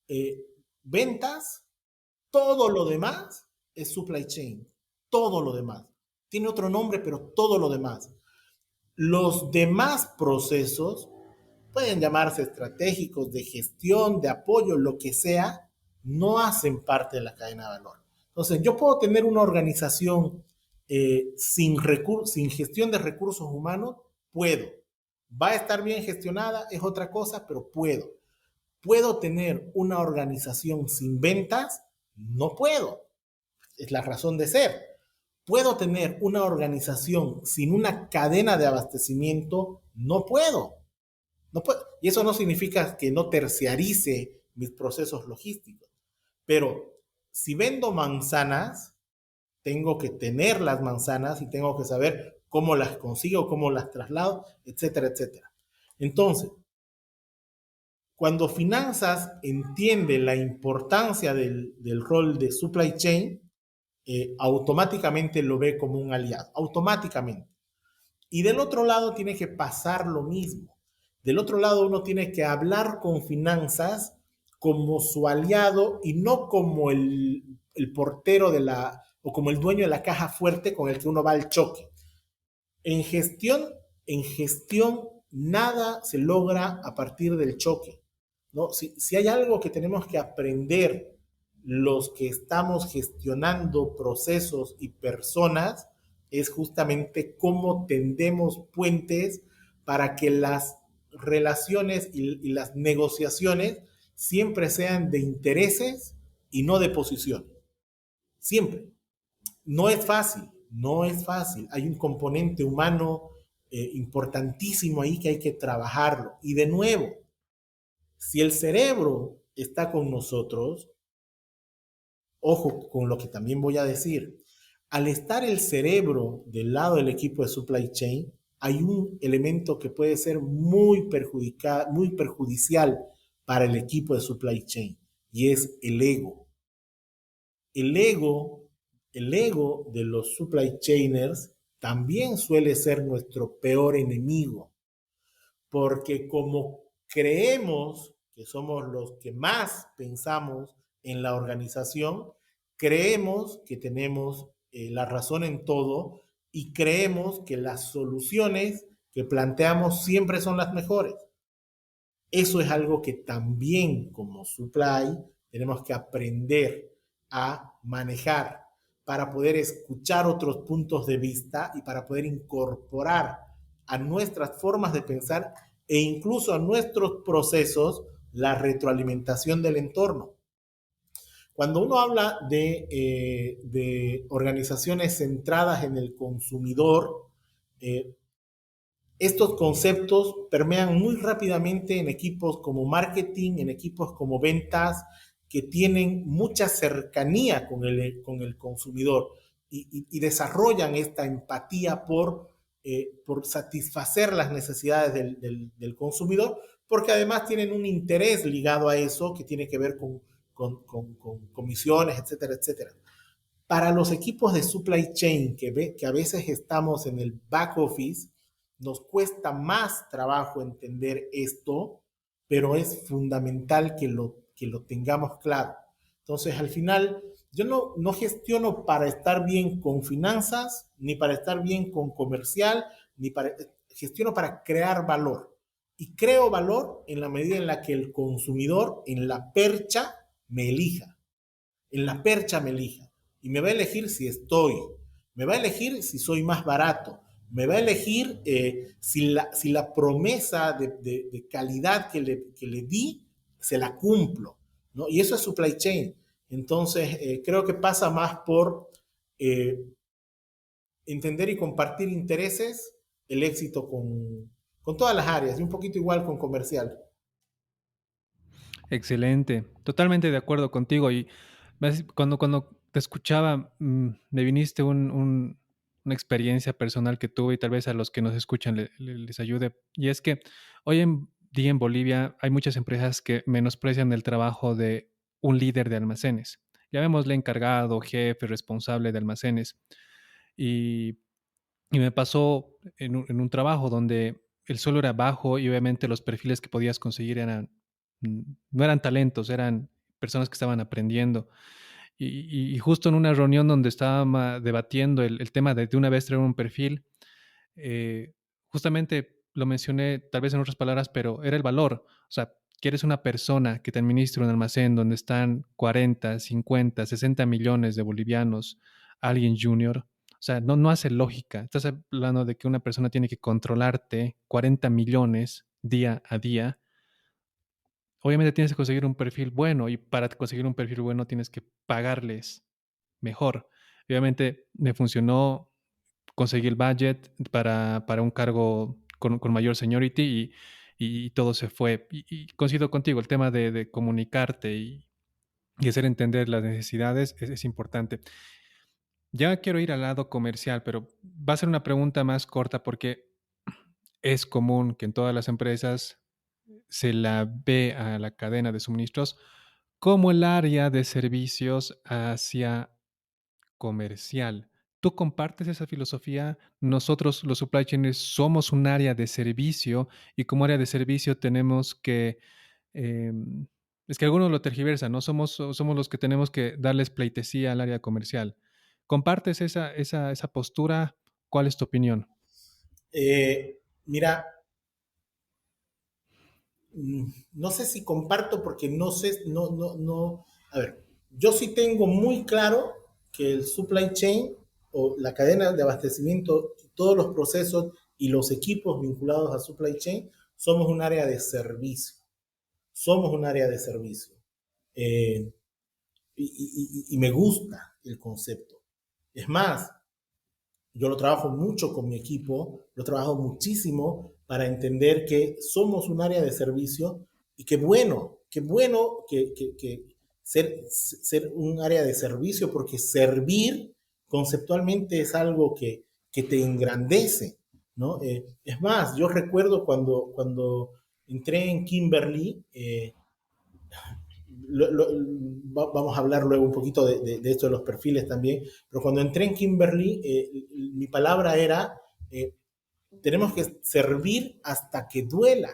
eh, ventas, todo lo demás es supply chain, todo lo demás. Tiene otro nombre, pero todo lo demás. Los demás procesos pueden llamarse estratégicos, de gestión, de apoyo, lo que sea, no hacen parte de la cadena de valor. Entonces, yo puedo tener una organización sin gestión de recursos humanos, puedo. Va a estar bien gestionada, es otra cosa, pero puedo. ¿Puedo tener una organización sin ventas? No puedo. Es la razón de ser. ¿Puedo tener una organización sin una cadena de abastecimiento? No puedo. No puedo. Y eso no significa que no terciarice mis procesos logísticos. Pero si vendo manzanas, tengo que tener las manzanas y tengo que saber cómo las consigo, cómo las traslado, etcétera, etcétera. Entonces, cuando finanzas entiende la importancia del rol de supply chain, automáticamente lo ve como un aliado, automáticamente. Y del otro lado tiene que pasar lo mismo. Del otro lado uno tiene que hablar con finanzas como su aliado y no como el portero o como el dueño de la caja fuerte con el que uno va al choque. En gestión, en gestión nada se logra a partir del choque, ¿no? Si hay algo que tenemos que aprender los que estamos gestionando procesos y personas, es justamente cómo tendemos puentes para que las relaciones y las negociaciones siempre sean de intereses y no de posiciones. Siempre. No es fácil, no es fácil. Hay un componente humano importantísimo ahí que hay que trabajarlo. Y de nuevo, si el cerebro está con nosotros, ojo con lo que también voy a decir, al estar el cerebro del lado del equipo de supply chain, hay un elemento que puede ser muy perjudicial para el equipo de supply chain y es el ego. El ego, el ego de los supply chainers también suele ser nuestro peor enemigo, porque como creemos que somos los que más pensamos en la organización, creemos que tenemos la razón en todo y creemos que las soluciones que planteamos siempre son las mejores. Eso es algo que también como supply tenemos que aprender a manejar para poder escuchar otros puntos de vista y para poder incorporar a nuestras formas de pensar e incluso a nuestros procesos la retroalimentación del entorno. Cuando uno habla de organizaciones centradas en el consumidor, eh, estos conceptos permean muy rápidamente en equipos como marketing, en equipos como ventas, que tienen mucha cercanía con el consumidor y desarrollan esta empatía por satisfacer las necesidades del consumidor, porque además tienen un interés ligado a eso que tiene que ver con comisiones, etcétera, etcétera. Para los equipos de supply chain que a veces estamos en el back office, nos cuesta más trabajo entender esto, pero es fundamental que lo tengamos claro. Entonces, al final, yo no gestiono para estar bien con finanzas, ni para estar bien con comercial, gestiono para crear valor. Y creo valor en la medida en la que el consumidor en la percha me elija, en la percha me elija. Y me va a elegir si estoy, me va a elegir si soy más barato, me va a elegir si la promesa de calidad que le di se la cumplo, ¿no? Y eso es supply chain. Entonces, creo que pasa más por eh, entender y compartir intereses, el éxito con todas las áreas, y un poquito igual con comercial. Excelente, totalmente de acuerdo contigo. Y cuando te escuchaba, me viniste una experiencia personal que tuve y tal vez a los que nos escuchan les ayude. Y es que hoy en día en Bolivia hay muchas empresas que menosprecian el trabajo de un líder de almacenes. Llamémosle encargado, jefe, responsable de almacenes. Y y me pasó en un trabajo donde el suelo era bajo y obviamente los perfiles que podías conseguir eran, no eran talentos, eran personas que estaban aprendiendo. Y justo en una reunión donde estábamos debatiendo el tema de una vez traer un perfil, justamente lo mencioné tal vez en otras palabras, pero era el valor. O sea, quieres una persona que te administre un almacén donde están 40, 50, 60 millones de bolivianos, alguien junior. O sea, no hace lógica. Estás hablando de que una persona tiene que controlarte 40 millones día a día. Obviamente tienes que conseguir un perfil bueno y para conseguir un perfil bueno tienes que pagarles mejor. Obviamente me funcionó, conseguí el budget para un cargo con mayor seniority y todo se fue. Y coincido contigo, el tema de comunicarte y hacer entender las necesidades es importante. Ya quiero ir al lado comercial, pero va a ser una pregunta más corta porque es común que en todas las empresas se la ve a la cadena de suministros como el área de servicios hacia comercial. ¿Tú compartes esa filosofía? Nosotros, los supply chainers, somos un área de servicio y como área de servicio tenemos que, es que algunos lo tergiversan, ¿no? Somos los que tenemos que darles pleitesía al área comercial. ¿Compartes esa postura? ¿Cuál es tu opinión? Mira, no sé si comparto porque no sé, no. A ver, yo sí tengo muy claro que el supply chain o la cadena de abastecimiento, todos los procesos y los equipos vinculados a supply chain, somos un área de servicio. Somos un área de servicio. Eh, y me gusta el concepto. Es más, Yo lo trabajo mucho con mi equipo, lo trabajo muchísimo para entender que somos un área de servicio y qué bueno que ser un área de servicio, porque servir conceptualmente es algo que te engrandece, ¿no? Es más, yo recuerdo cuando entré en Kimberly, vamos a hablar luego un poquito de esto de los perfiles también, pero cuando entré en Kimberly, mi palabra era, eh, tenemos que servir hasta que duela,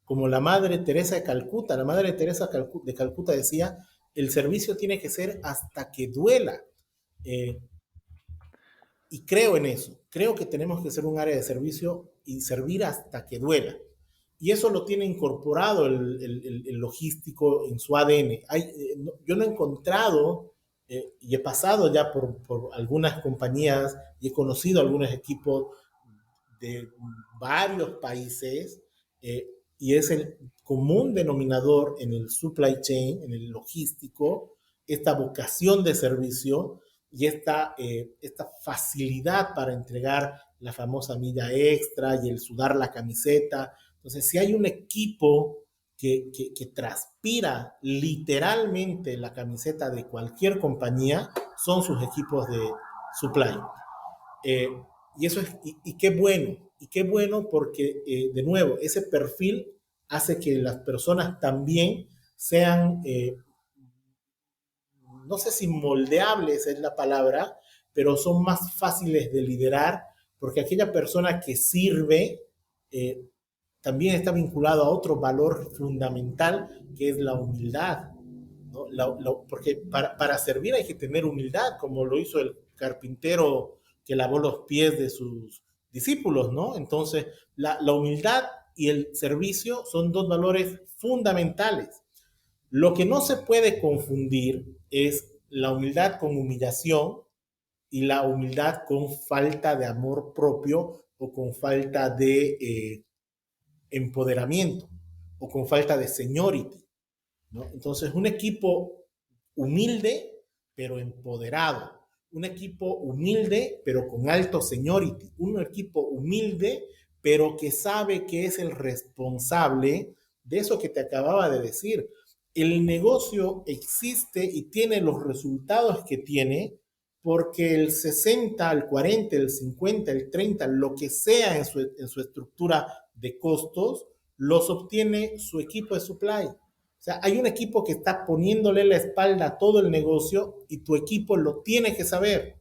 como la Madre Teresa de Calcuta. La Madre Teresa de Calcuta decía, el servicio tiene que ser hasta que duela. Eh, y creo en eso, creo que tenemos que ser un área de servicio y servir hasta que duela. Y eso lo tiene incorporado el logístico en su ADN. Yo no he encontrado, y he pasado ya por algunas compañías y he conocido algunos equipos de varios países, y es el común denominador en el supply chain, en el logístico, esta vocación de servicio y esta facilidad para entregar la famosa milla extra y el sudar la camiseta. Entonces, si hay un equipo que transpira literalmente la camiseta de cualquier compañía, son sus equipos de supply. Eh, y eso es, y qué bueno porque, de nuevo, ese perfil hace que las personas también sean, no sé si moldeables es la palabra, pero son más fáciles de liderar, porque aquella persona que sirve eh, también está vinculado a otro valor fundamental, que es la humildad, ¿no? Porque para servir hay que tener humildad, como lo hizo el carpintero que lavó los pies de sus discípulos, ¿no? Entonces, la humildad y el servicio son dos valores fundamentales. Lo que no se puede confundir es la humildad con humillación y la humildad con falta de amor propio o con falta de empoderamiento o con falta de seniority, ¿no? Entonces, un equipo humilde, pero empoderado. Un equipo humilde, pero con alto seniority. Un equipo humilde, pero que sabe que es el responsable de eso que te acababa de decir. El negocio existe y tiene los resultados que tiene porque el 60, el 40, el 50, el 30, lo que sea en su estructura de costos, los obtiene su equipo de supply. O sea, hay un equipo que está poniéndole la espalda a todo el negocio y tu equipo lo tiene que saber.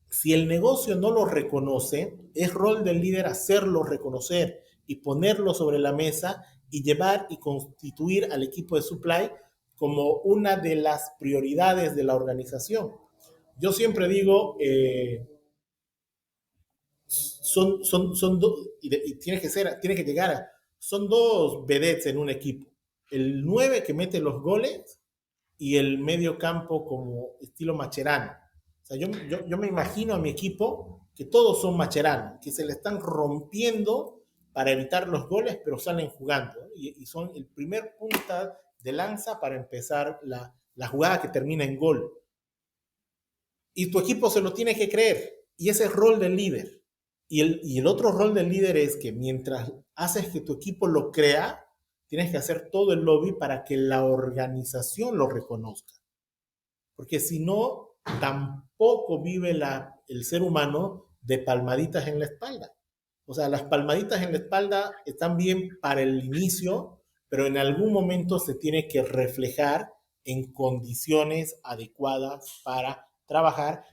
Si el negocio no lo reconoce, es rol del líder hacerlo reconocer y ponerlo sobre la mesa y llevar y constituir al equipo de supply como una de las prioridades de la organización. Yo siempre digo, y tiene que llegar son dos vedettes en un equipo. El 9 que mete los goles y el medio campo como estilo Macherano. O sea, yo me imagino a mi equipo que todos son Macherano, que se le están rompiendo para evitar los goles, pero salen jugando, ¿no? Y son el primer punta de lanza para empezar la jugada que termina en gol. Y tu equipo se lo tiene que creer. Y ese es el rol del líder. Y el otro rol del líder es que mientras haces que tu equipo lo crea, tienes que hacer todo el lobby para que la organización lo reconozca. Porque si no, tampoco vive el ser humano de palmaditas en la espalda. O sea, las palmaditas en la espalda están bien para el inicio, pero en algún momento se tiene que reflejar en condiciones adecuadas para trabajar,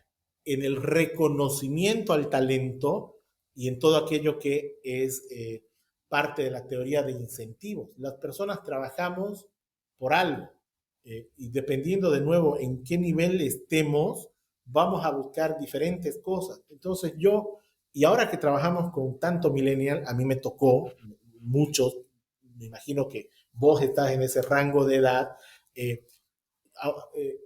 en el reconocimiento al talento y en todo aquello que es parte de la teoría de incentivos. Las personas trabajamos por algo, y dependiendo de nuevo en qué nivel estemos, vamos a buscar diferentes cosas. Entonces y ahora que trabajamos con tanto millennial, a mí me tocó muchos, me imagino que vos estás en ese rango de edad, eh, eh,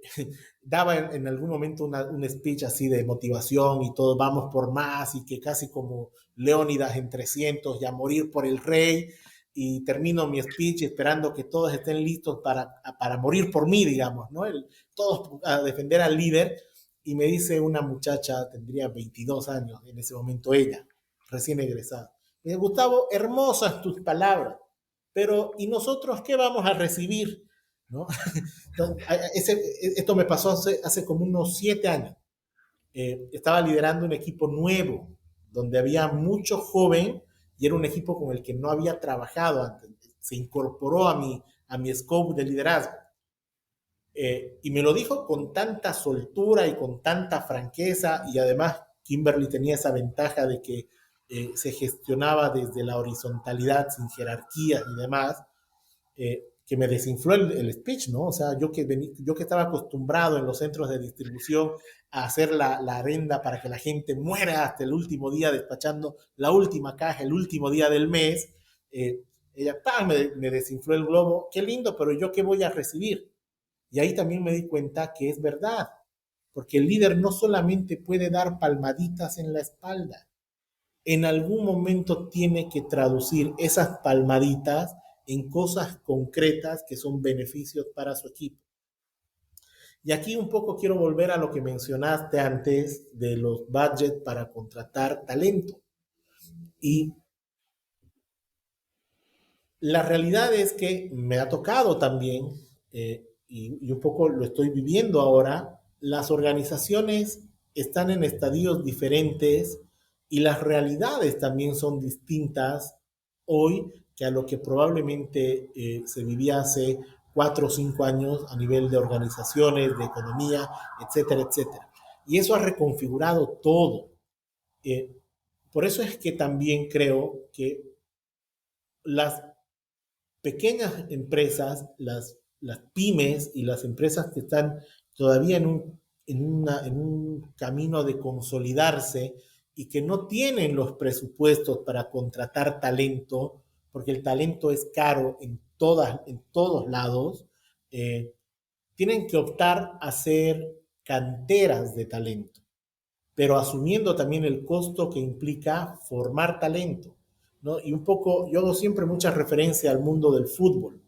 daba en algún momento un speech así de motivación y todo, vamos por más, y que casi como Leónidas en 300 y a morir por el rey, y termino mi speech esperando que todos estén listos para morir por mí, digamos, ¿no? Todos a defender al líder, y me dice una muchacha, tendría 22 años en ese momento ella, recién egresada. Me dice, Gustavo, hermosas tus palabras, pero ¿y nosotros qué vamos a recibir? ¿No? Entonces, esto me pasó hace como unos 7 años. Estaba liderando un equipo nuevo, donde había mucho joven y era un equipo con el que no había trabajado antes. Se incorporó a mi scope de liderazgo. Y me lo dijo con tanta soltura y con tanta franqueza, y además Kimberly tenía esa ventaja de que se gestionaba desde la horizontalidad, sin jerarquías y demás, que me desinfló el speech, ¿no? O sea, yo que estaba acostumbrado en los centros de distribución a hacer la arenda para que la gente muera hasta el último día despachando la última caja, el último día del mes, eh, ella ¡pam! Me desinfló el globo, qué lindo, pero yo qué voy a recibir. Y ahí también me di cuenta que es verdad, porque el líder no solamente puede dar palmaditas en la espalda, en algún momento tiene que traducir esas palmaditas en cosas concretas que son beneficios para su equipo. Y aquí un poco quiero volver a lo que mencionaste antes de los budgets para contratar talento. Y la realidad es que me ha tocado también, y un poco lo estoy viviendo ahora, las organizaciones están en estadios diferentes y las realidades también son distintas hoy que a lo que probablemente se vivía hace 4 o 5 años a nivel de organizaciones, de economía, etcétera, etcétera. Y eso ha reconfigurado todo. Eh, por eso es que también creo que las pequeñas empresas, las pymes y las empresas que están todavía en un camino de consolidarse y que no tienen los presupuestos para contratar talento, porque el talento es caro en todos lados, eh, tienen que optar a hacer canteras de talento, pero asumiendo también el costo que implica formar talento, ¿no? Y un poco, yo hago siempre mucha referencia al mundo del fútbol.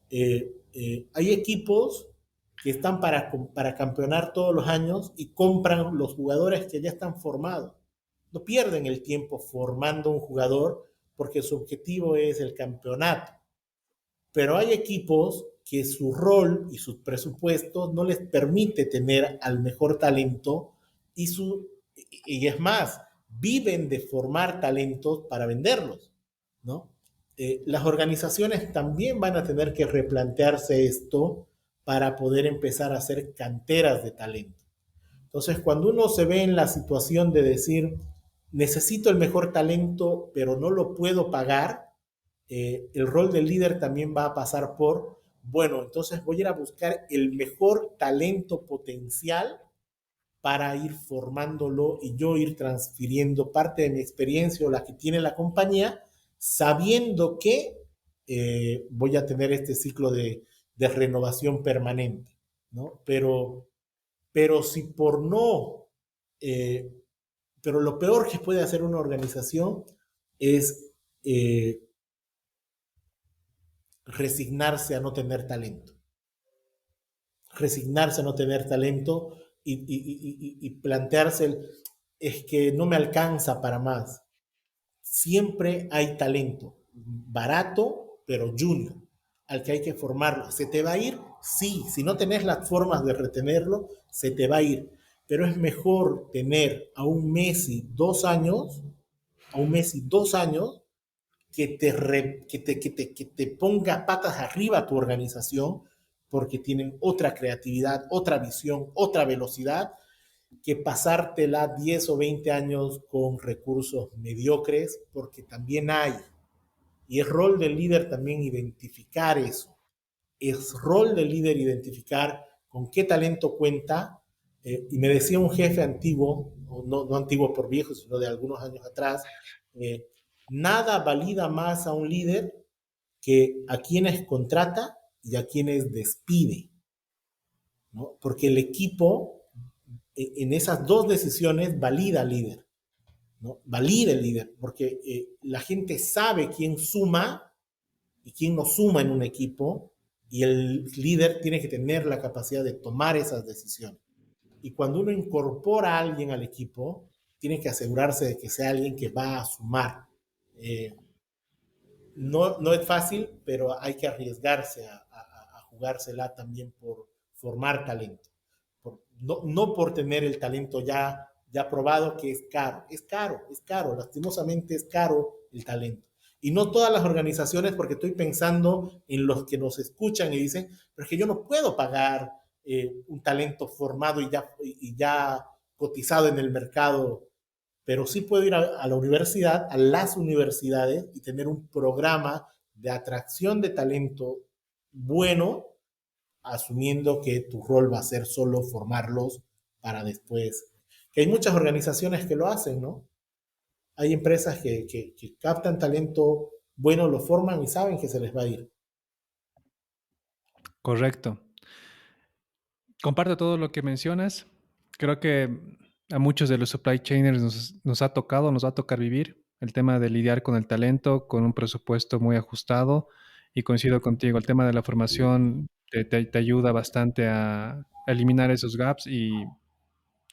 Hay equipos que están para campeonar todos los años y compran los jugadores que ya están formados. No pierden el tiempo formando un jugador porque su objetivo es el campeonato. Pero hay equipos que su rol y sus presupuestos no les permite tener al mejor talento y es más, viven de formar talentos para venderlos, ¿no? Las organizaciones también van a tener que replantearse esto para poder empezar a hacer canteras de talento. Entonces, cuando uno se ve en la situación de decir, necesito el mejor talento, pero no lo puedo pagar, el rol del líder también va a pasar por, bueno, entonces voy a ir a buscar el mejor talento potencial para ir formándolo y yo ir transfiriendo parte de mi experiencia o la que tiene la compañía, sabiendo que voy a tener este ciclo de renovación permanente, ¿no? Pero si por no, eh, pero lo peor que puede hacer una organización es resignarse a no tener talento. Resignarse a no tener talento y plantearse es que no me alcanza para más. Siempre hay talento, barato, pero junior, al que hay que formarlo. ¿Se te va a ir? Sí, si no tenés las formas de retenerlo, se te va a ir. Pero es mejor tener a un Messi 2 años, a un Messi 2 años, que te ponga patas arriba a tu organización, porque tienen otra creatividad, otra visión, otra velocidad, que pasártela 10 o 20 años con recursos mediocres, porque también hay. Y es rol del líder también identificar eso. Es rol del líder identificar con qué talento cuenta. Y me decía un jefe antiguo, no antiguo por viejo, sino de algunos años atrás, eh, nada valida más a un líder que a quienes contrata y a quienes despide, ¿no? Porque el equipo en esas dos decisiones valida al líder, ¿no? Valida el líder, porque la gente sabe quién suma y quién no suma en un equipo, y el líder tiene que tener la capacidad de tomar esas decisiones. Y cuando uno incorpora a alguien al equipo, tiene que asegurarse de que sea alguien que va a sumar. Eh, no es fácil, pero hay que arriesgarse a jugársela también por formar talento. No por tener el talento ya probado, que es caro. Es caro, lastimosamente es caro el talento. Y no todas las organizaciones, porque estoy pensando en los que nos escuchan y dicen, pero es que yo no puedo pagar un talento formado y ya cotizado en el mercado, pero sí puedo ir a la universidad, a las universidades y tener un programa de atracción de talento bueno, asumiendo que tu rol va a ser solo formarlos para después. Que hay muchas organizaciones que lo hacen, ¿no? Hay empresas que captan talento bueno, lo forman y saben que se les va a ir. Correcto. Comparto todo lo que mencionas. Creo que a muchos de los supply chainers nos ha tocado, nos va a tocar vivir el tema de lidiar con el talento, con un presupuesto muy ajustado. Y coincido contigo, el tema de la formación te ayuda bastante a eliminar esos gaps y,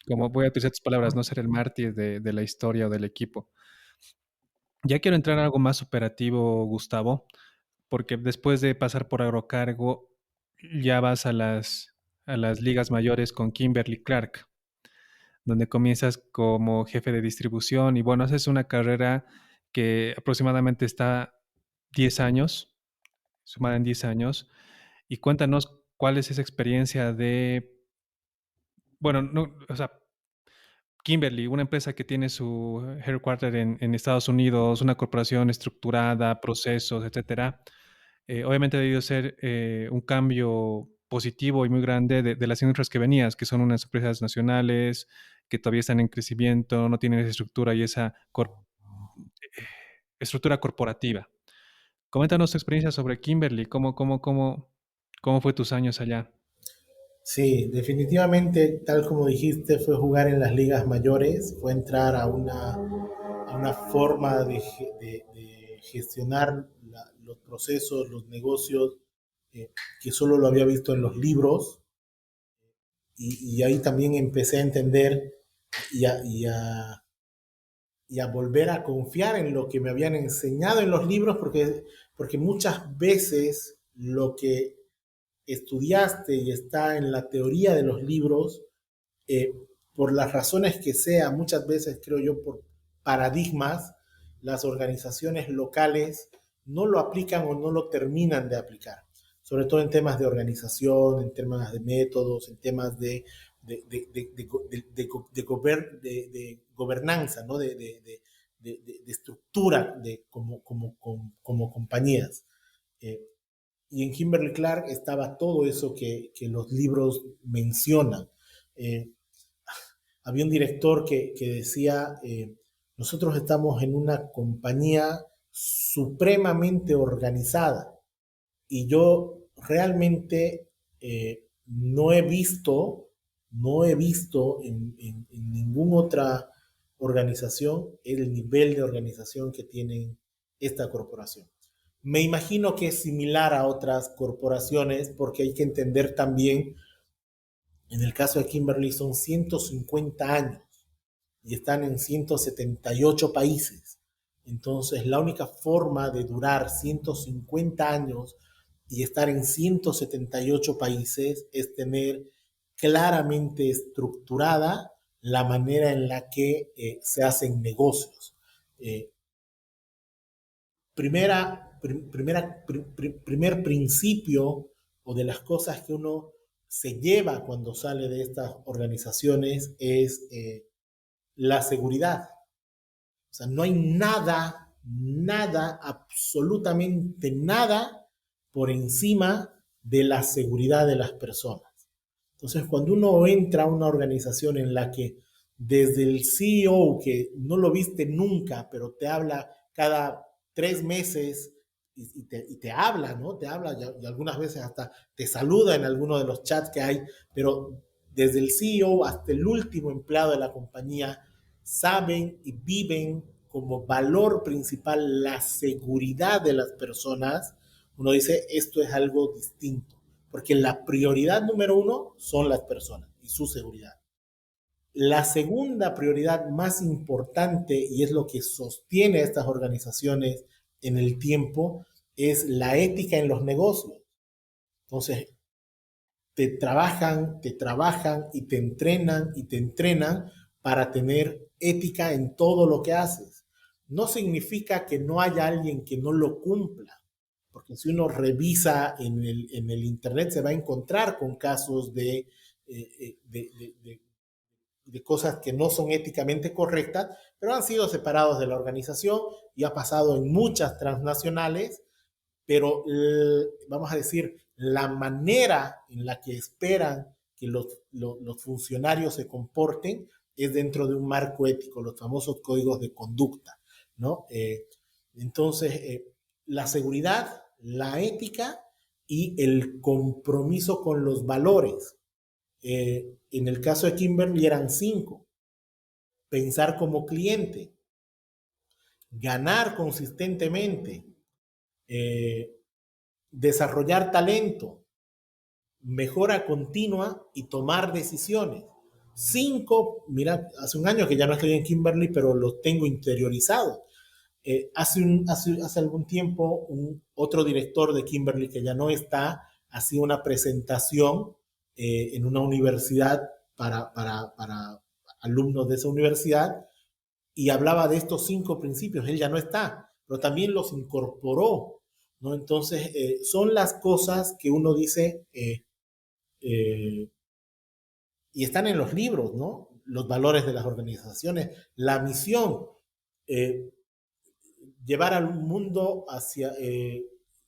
como voy a utilizar tus palabras, no ser el mártir de la historia o del equipo. Ya quiero entrar en algo más operativo, Gustavo, porque después de pasar por Agrocargo, ya vas a las ligas mayores con Kimberly Clark, donde comienzas como jefe de distribución y bueno, haces una carrera que aproximadamente está 10 años, sumada en 10 años, y cuéntanos cuál es esa experiencia de, bueno, no, o sea, Kimberly, una empresa que tiene su headquarter en Estados Unidos, una corporación estructurada, procesos, etcétera. Obviamente ha debido ser un cambio positivo y muy grande de las industrias que venías, que son unas empresas nacionales, que todavía están en crecimiento, no tienen esa estructura y esa estructura corporativa. Coméntanos tu experiencia sobre Kimberly, cómo fue tus años allá. Sí, definitivamente, tal como dijiste, fue jugar en las ligas mayores, fue entrar a una forma de gestionar los procesos, los negocios, que solo lo había visto en los libros, y ahí también empecé a entender y y a volver a confiar en lo que me habían enseñado en los libros, porque muchas veces lo que estudiaste y está en la teoría de los libros, eh, por las razones que sea, muchas veces creo yo por paradigmas, las organizaciones locales no lo aplican o no lo terminan de aplicar, sobre todo en temas de organización, en temas de métodos, en temas de gobernanza, ¿no? De estructura como compañías. Eh, y en Kimberly Clark estaba todo eso que los libros mencionan. Eh, Había un director que decía, nosotros estamos en una compañía supremamente organizada y yo realmente no he visto en ninguna otra organización el nivel de organización que tiene esta corporación. Me imagino que es similar a otras corporaciones porque hay que entender también, en el caso de Kimberly son 150 años y están en 178 países. Entonces, la única forma de durar 150 años y estar en 178 países es tener claramente estructurada la manera en la que se hacen negocios. Eh, primer principio o de las cosas que uno se lleva cuando sale de estas organizaciones es la seguridad. O sea, no hay nada, absolutamente nada por encima de la seguridad de las personas. Entonces, cuando uno entra a una organización en la que desde el CEO, que no lo viste nunca, pero te habla cada 3 meses y te habla, ¿no? Te habla y algunas veces hasta te saluda en alguno de los chats que hay, pero desde el CEO hasta el último empleado de la compañía saben y viven como valor principal la seguridad de las personas. Uno dice, esto es algo distinto, porque la prioridad número uno son las personas y su seguridad. La segunda prioridad más importante, y es lo que sostiene a estas organizaciones en el tiempo, es la ética en los negocios. Entonces, te trabajan y te entrenan para tener ética en todo lo que haces. No significa que no haya alguien que no lo cumpla, porque si uno revisa en el Internet se va a encontrar con casos de cosas que no son éticamente correctas, pero han sido separados de la organización y ha pasado en muchas transnacionales, pero vamos a decir, la manera en la que esperan que los funcionarios se comporten es dentro de un marco ético, los famosos códigos de conducta, ¿no? Entonces, la seguridad, la ética y el compromiso con los valores. En el caso de Kimberly eran cinco. Pensar como cliente, ganar consistentemente, eh, desarrollar talento, mejora continua y tomar decisiones. Cinco, mira, hace un año que ya no estoy en Kimberly, pero los tengo interiorizados. Hace algún tiempo, otro director de Kimberly que ya no está, hacía una presentación en una universidad para alumnos de esa universidad y hablaba de estos cinco principios. Él ya no está, pero también los incorporó, ¿no? Entonces, son las cosas que uno dice, eh, y están en los libros, ¿no? Los valores de las organizaciones, la misión, eh, llevar al mundo hacia,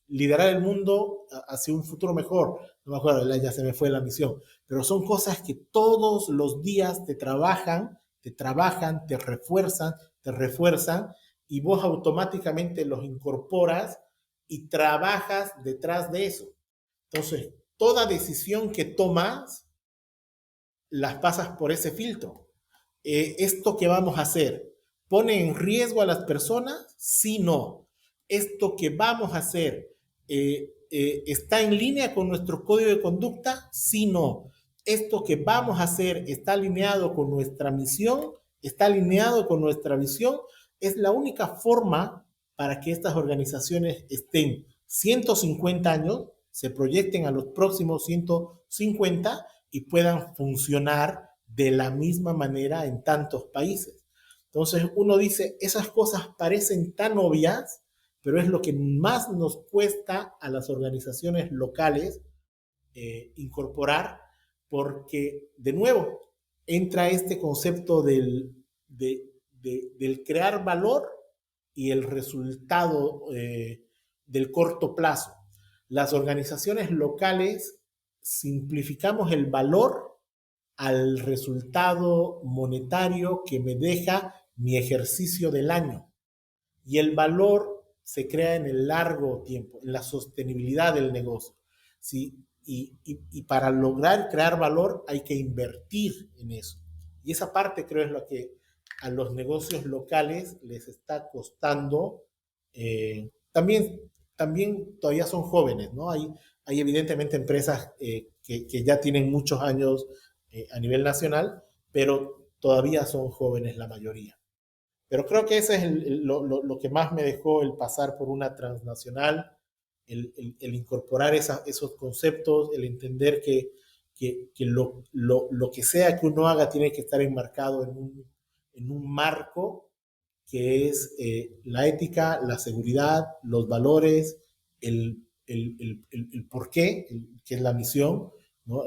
liderar el mundo hacia un futuro mejor. No me acuerdo, ya se me fue la misión, pero son cosas que todos los días te refuerzan y vos automáticamente los incorporas y trabajas detrás de eso. Entonces, toda decisión que tomas las pasas por ese filtro. ¿Esto que vamos a hacer pone en riesgo a las personas? Sí, no. ¿Esto que vamos a hacer está en línea con nuestro código de conducta? Sí, no. ¿Esto que vamos a hacer está alineado con nuestra misión? ¿Está alineado con nuestra visión? Es la única forma para que estas organizaciones estén 150 años, se proyecten a los próximos 150 y puedan funcionar de la misma manera en tantos países. Entonces uno dice, esas cosas parecen tan obvias, pero es lo que más nos cuesta a las organizaciones locales incorporar, porque de nuevo entra este concepto del crear valor y el resultado del corto plazo. Las organizaciones locales simplificamos el valor al resultado monetario que me deja mi ejercicio del año. Y el valor se crea en el largo tiempo, en la sostenibilidad del negocio. ¿Sí? Y para lograr crear valor hay que invertir en eso. Y esa parte creo es lo que a los negocios locales les está costando. También todavía son jóvenes, ¿no? Hay evidentemente empresas que ya tienen muchos años a nivel nacional, pero todavía son jóvenes la mayoría. Pero creo que ese es lo que más me dejó el pasar por una transnacional, el incorporar esos conceptos, el entender que lo que sea que uno haga tiene que estar enmarcado en un marco que es la ética, la seguridad, los valores, el por qué, que es la misión, ¿no?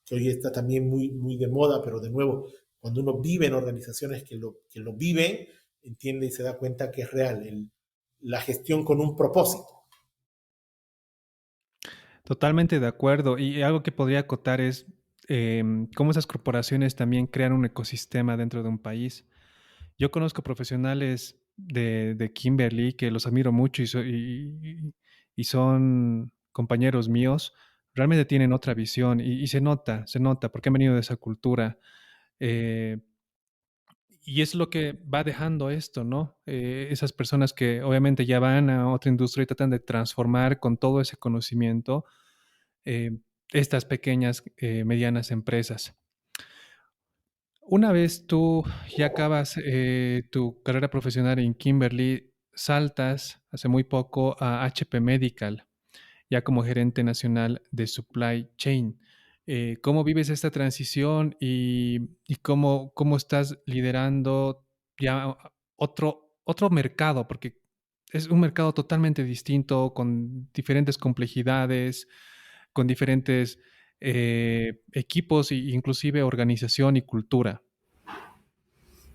Que hoy está también muy de moda, pero de nuevo, cuando uno vive en organizaciones que lo viven, entiende y se da cuenta que es real, la gestión con un propósito. Totalmente de acuerdo. Y algo que podría acotar es cómo esas corporaciones también crean un ecosistema dentro de un país. Yo conozco profesionales de Kimberly que los admiro mucho y son compañeros míos. Realmente tienen otra visión y se nota, porque han venido de esa cultura. Eh, y es lo que va dejando esto, ¿no? Esas personas que obviamente ya van a otra industria y tratan de transformar con todo ese conocimiento estas pequeñas, medianas empresas. Una vez tú ya acabas tu carrera profesional en Kimberly, saltas hace muy poco a HP Medical, ya como gerente nacional de Supply Chain. ¿Cómo vives esta transición y cómo estás liderando ya otro mercado? Porque es un mercado totalmente distinto, con diferentes complejidades, con diferentes equipos e inclusive organización y cultura.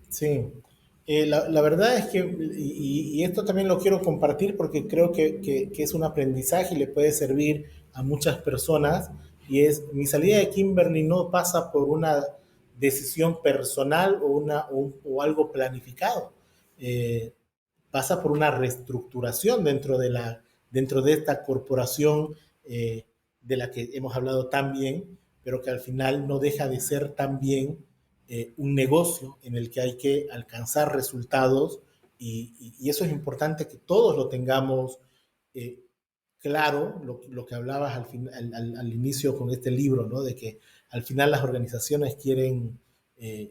Sí, la verdad es que, y esto también lo quiero compartir porque creo que es un aprendizaje y le puede servir a muchas personas, y es, mi salida de Kimberly no pasa por una decisión personal o algo planificado. Eh, Pasa por una reestructuración dentro de esta corporación, de la que hemos hablado tan bien, pero que al final no deja de ser también un negocio en el que hay que alcanzar resultados, y eso es importante que todos lo tengamos eh, claro, lo que hablabas al inicio con este libro, ¿no? De que al final las organizaciones eh,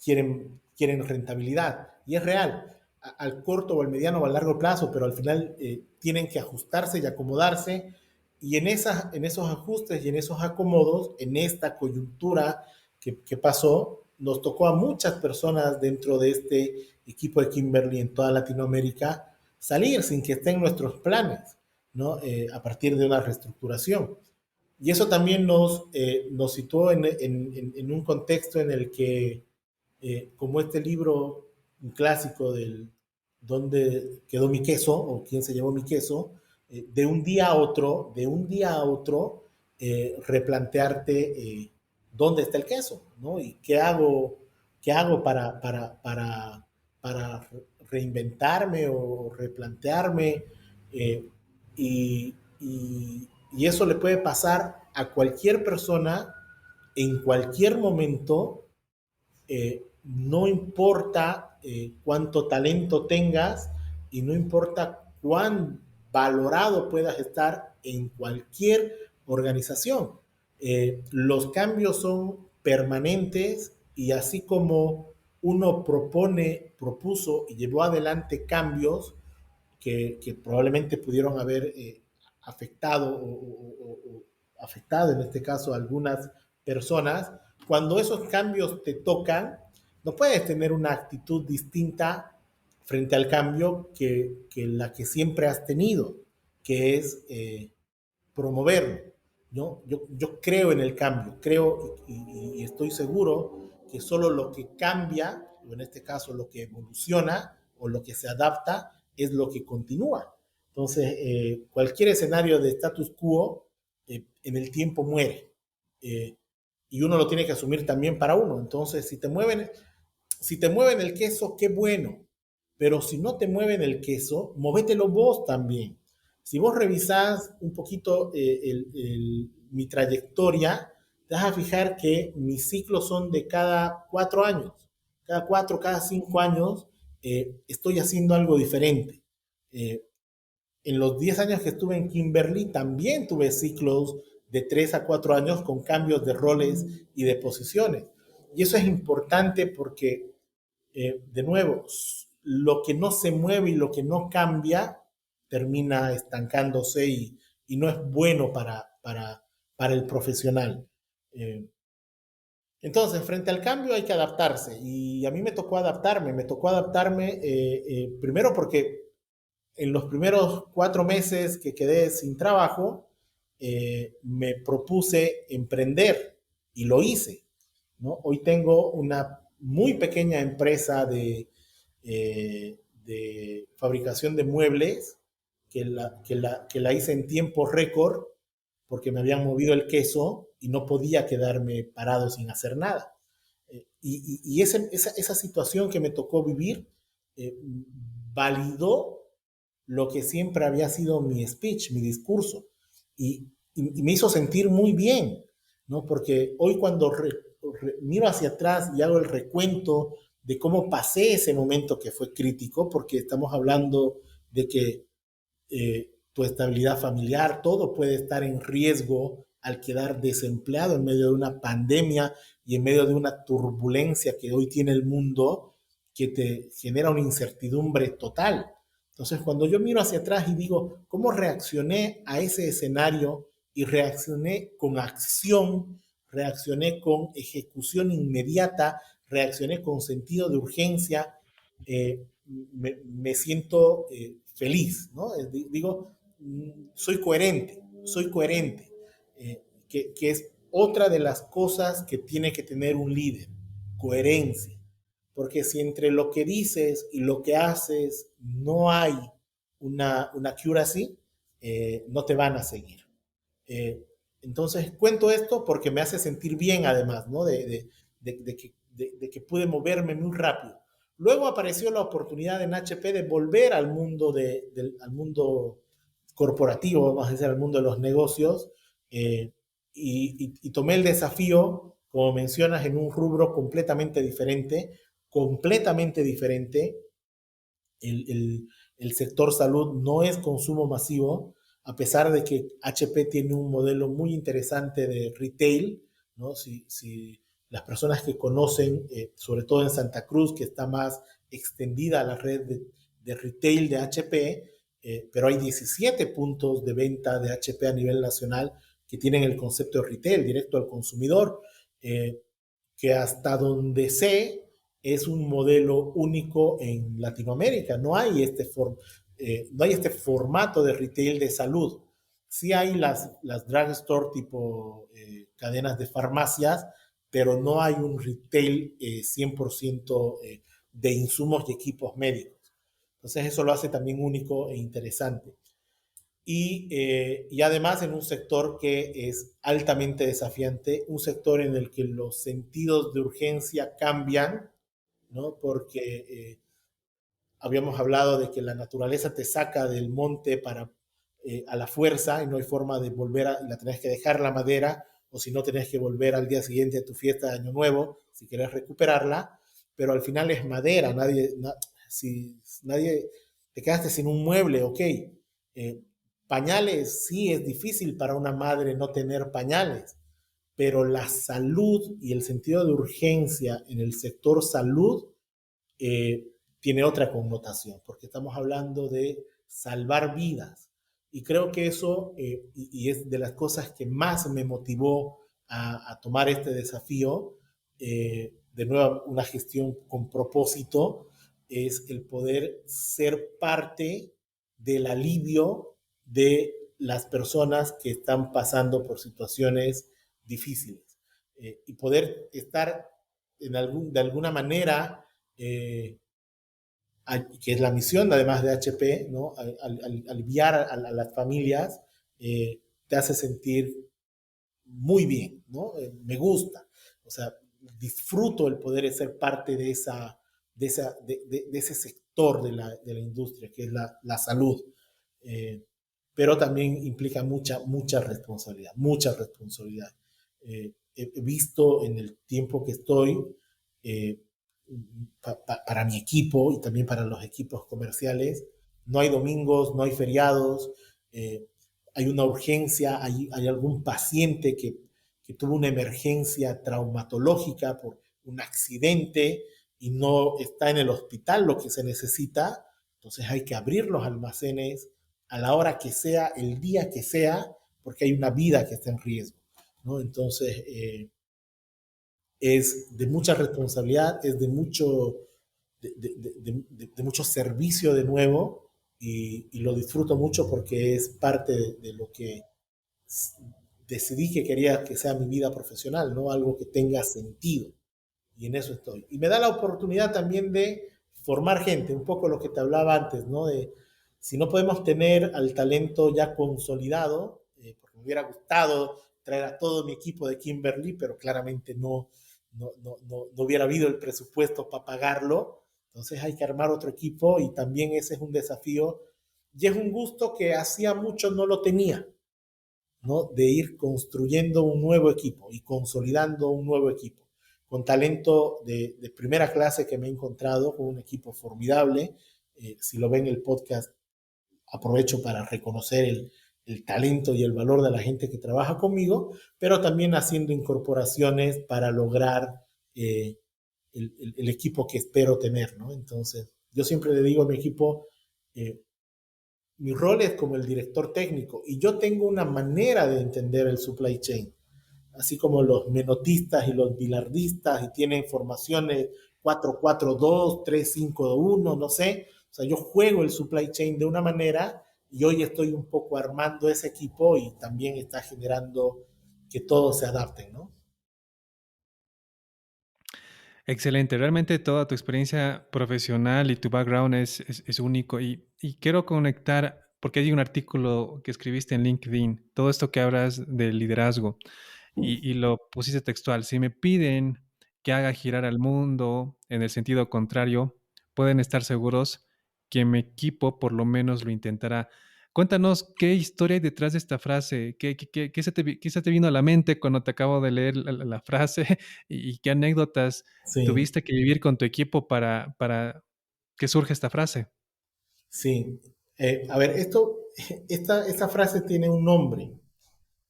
quieren rentabilidad, y es real, al corto o al mediano o al largo plazo, pero al final tienen que ajustarse y acomodarse, y en esos ajustes y en esos acomodos, en esta coyuntura que pasó, nos tocó a muchas personas dentro de este equipo de Kimberly en toda Latinoamérica salir sin que estén nuestros planes, ¿no? A partir de una reestructuración. Y eso también nos situó en un contexto en el que, como este libro, un clásico del ¿Dónde quedó mi queso? O ¿Quién se llevó mi queso? De un día a otro, replantearte dónde está el queso, ¿no? Y qué hago para reinventarme o replantearme. eh, y eso le puede pasar a cualquier persona en cualquier momento, no importa cuánto talento tengas y no importa cuán valorado puedas estar en cualquier organización. Los cambios son permanentes, y así como uno propuso y llevó adelante cambios que probablemente pudieron haber afectado o afectado en este caso a algunas personas, cuando esos cambios te tocan, no puedes tener una actitud distinta frente al cambio que la que siempre has tenido, que es promoverlo, ¿no? Yo creo en el cambio, creo y estoy seguro que solo lo que cambia, o en este caso lo que evoluciona o lo que se adapta, es lo que continúa. Entonces, cualquier escenario de status quo en el tiempo muere. Eh, y uno lo tiene que asumir también para uno. Entonces, si te mueven el queso, qué bueno. Pero si no te mueven el queso, movételo vos también. Si vos revisás un poquito mi trayectoria, te vas a fijar que mis ciclos son de cada 4 años. Cada 5 años estoy haciendo algo diferente. Eh, en los 10 años que estuve en Kimberly también tuve ciclos de 3 a 4 años con cambios de roles y de posiciones. Y eso es importante porque, de nuevo, lo que no se mueve y lo que no cambia termina estancándose, y no es bueno para el profesional. Eh, entonces, frente al cambio hay que adaptarse, y a mí me tocó adaptarme primero porque en los primeros 4 meses que quedé sin trabajo, me propuse emprender y lo hice, ¿no? Hoy tengo una muy pequeña empresa de fabricación de muebles que la hice en tiempo récord porque me habían movido el queso y no podía quedarme parado sin hacer nada. Esa situación que me tocó vivir validó lo que siempre había sido mi speech, mi discurso, y me hizo sentir muy bien, ¿no? Porque hoy cuando miro hacia atrás y hago el recuento de cómo pasé ese momento que fue crítico, porque estamos hablando de que tu estabilidad familiar, todo puede estar en riesgo al quedar desempleado en medio de una pandemia y en medio de una turbulencia que hoy tiene el mundo, que te genera una incertidumbre total. Entonces, cuando yo miro hacia atrás y digo, ¿cómo reaccioné a ese escenario? Y reaccioné con acción, reaccioné con ejecución inmediata, reaccioné con sentido de urgencia, me siento feliz, ¿no? Digo, soy coherente, que es otra de las cosas que tiene que tener un líder, coherencia. Porque si entre lo que dices y lo que haces no hay una accuracy, no te van a seguir. Eh, entonces cuento esto porque me hace sentir bien además, ¿no? De que pude moverme muy rápido. Luego apareció la oportunidad en HP de volver al mundo, al mundo corporativo, vamos a decir, al mundo de los negocios, y tomé el desafío, como mencionas, en un rubro completamente diferente. El sector salud no es consumo masivo, a pesar de que HP tiene un modelo muy interesante de retail, ¿no? Si las personas que conocen, sobre todo en Santa Cruz, que está más extendida la red de retail de HP, pero hay 17 puntos de venta de HP a nivel nacional que tienen el concepto de retail, directo al consumidor, que hasta donde sé es un modelo único en Latinoamérica. No hay este formato de retail de salud. Sí hay las drugstore tipo cadenas de farmacias, pero no hay un retail 100% de insumos y equipos médicos. Entonces eso lo hace también único e interesante. Y además en un sector que es altamente desafiante, un sector en el que los sentidos de urgencia cambian, ¿no? Porque habíamos hablado de que la naturaleza te saca del monte a la fuerza y no hay forma de la tenés que dejar la madera o si no tenés que volver al día siguiente de tu fiesta de Año Nuevo si querés recuperarla, pero al final es madera, si nadie te quedaste sin un mueble, ok. Pañales, sí es difícil para una madre no tener pañales, pero la salud y el sentido de urgencia en el sector salud eh, tiene otra connotación, porque estamos hablando de salvar vidas. Y creo que eso, y es de las cosas que más me motivó a tomar este desafío, de nuevo, una gestión con propósito, es el poder ser parte del alivio de las personas que están pasando por situaciones difíciles. Y poder estar de alguna manera que es la misión además de HP, ¿no? Aliviar a las familias, te hace sentir muy bien, ¿no? Me gusta, o sea, disfruto el poder ser parte de ese sector de la industria, que es la salud. Eh, pero también implica mucha responsabilidad, mucha responsabilidad. He visto en el tiempo que estoy, eh, para mi equipo y también para los equipos comerciales, no hay domingos, no hay feriados, hay una urgencia, hay algún paciente que tuvo una emergencia traumatológica por un accidente y no está en el hospital lo que se necesita, entonces hay que abrir los almacenes a la hora que sea, el día que sea, porque hay una vida que está en riesgo, ¿no? Entonces, es de mucha responsabilidad, es de mucho servicio de nuevo y lo disfruto mucho porque es parte de lo que decidí que quería que sea mi vida profesional, ¿no? Algo que tenga sentido. Y en eso estoy. Y me da la oportunidad también de formar gente, un poco lo que te hablaba antes, ¿no? De si no podemos tener al talento ya consolidado, porque me hubiera gustado traer a todo mi equipo de Kimberly, pero claramente no hubiera habido el presupuesto para pagarlo. Entonces hay que armar otro equipo y también ese es un desafío y es un gusto que hacía mucho no lo tenía, ¿no? De ir construyendo un nuevo equipo y consolidando un nuevo equipo con talento de primera clase que me he encontrado, con un equipo formidable. Si lo ven el podcast, aprovecho para reconocer el talento y el valor de la gente que trabaja conmigo, pero también haciendo incorporaciones para lograr eh, el equipo que espero tener, ¿no? Entonces, yo siempre le digo a mi equipo, eh, mi rol es como el director técnico y yo tengo una manera de entender el supply chain, así como los menotistas y los bilardistas y tienen formaciones 4-4-2, 3-5-1, no sé. O sea, yo juego el supply chain de una manera y hoy estoy un poco armando ese equipo y también está generando que todos se adapten, ¿no? Excelente, realmente toda tu experiencia profesional y tu background es único y quiero conectar, porque hay un artículo que escribiste en LinkedIn, todo esto que hablas de liderazgo y lo pusiste textual, si me piden que haga girar al mundo en el sentido contrario, pueden estar seguros que mi equipo por lo menos lo intentará. Cuéntanos qué historia hay detrás de esta frase, qué se te vino a la mente cuando te acabo de leer la frase y qué anécdotas Sí, tuviste que vivir con tu equipo para que surja esta frase. sí. A ver, esta frase tiene un nombre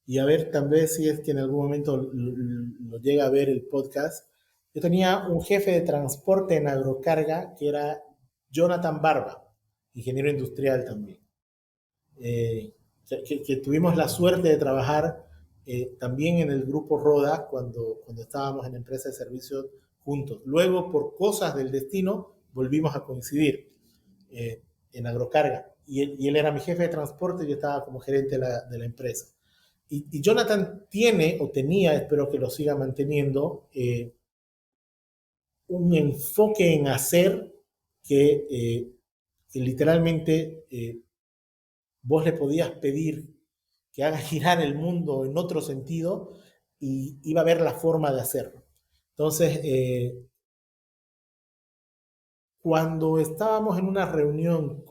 y a ver, tal vez si es que en algún momento lo llega a ver el podcast. Yo tenía un jefe de transporte en agrocarga que era Jonathan Barba, ingeniero industrial también. Eh, que tuvimos la suerte de trabajar también en el grupo Roda cuando estábamos en la empresa de servicios juntos. Luego, por cosas del destino, volvimos a coincidir en agrocarga. Y él era mi jefe de transporte y yo estaba como gerente de la empresa. Y Jonathan tiene o tenía, espero que lo siga manteniendo, un enfoque en hacer que literalmente vos le podías pedir que haga girar el mundo en otro sentido y iba a ver la forma de hacerlo. Entonces, cuando estábamos en una reunión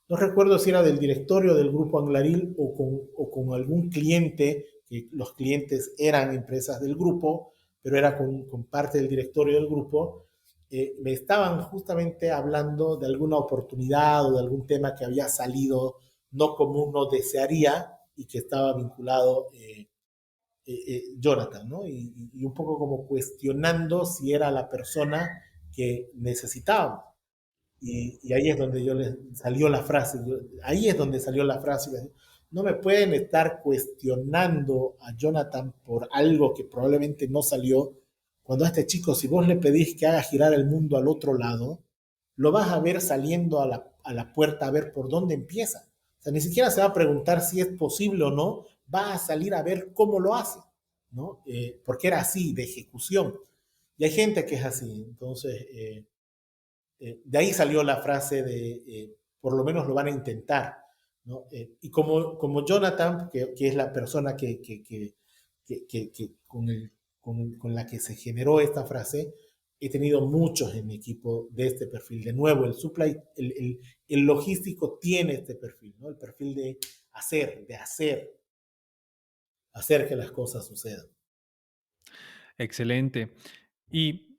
no recuerdo si era del directorio del Grupo Anglaril o con algún cliente, que los clientes eran empresas del grupo, pero era con parte del directorio del grupo, me estaban justamente hablando de alguna oportunidad o de algún tema que había salido no como uno desearía y que estaba vinculado Jonathan, ¿no? Y un poco como cuestionando si era la persona que necesitábamos. Y ahí es donde yo les salió la frase, ahí es donde salió la frase. No me pueden estar cuestionando a Jonathan por algo que probablemente no salió, cuando a este chico, si vos le pedís que haga girar el mundo al otro lado, lo vas a ver saliendo a la puerta a ver por dónde empieza. O sea, ni siquiera se va a preguntar si es posible o no, va a salir a ver cómo lo hace, ¿no? Porque era así, de ejecución. Y hay gente que es así, entonces de ahí salió la frase de por lo menos lo van a intentar, ¿no? Y como Jonathan, que es la persona que con la que se generó esta frase, he tenido muchos en mi equipo de este perfil. De nuevo, el logístico tiene este perfil, ¿no? El perfil de hacer que las cosas sucedan. Excelente. Y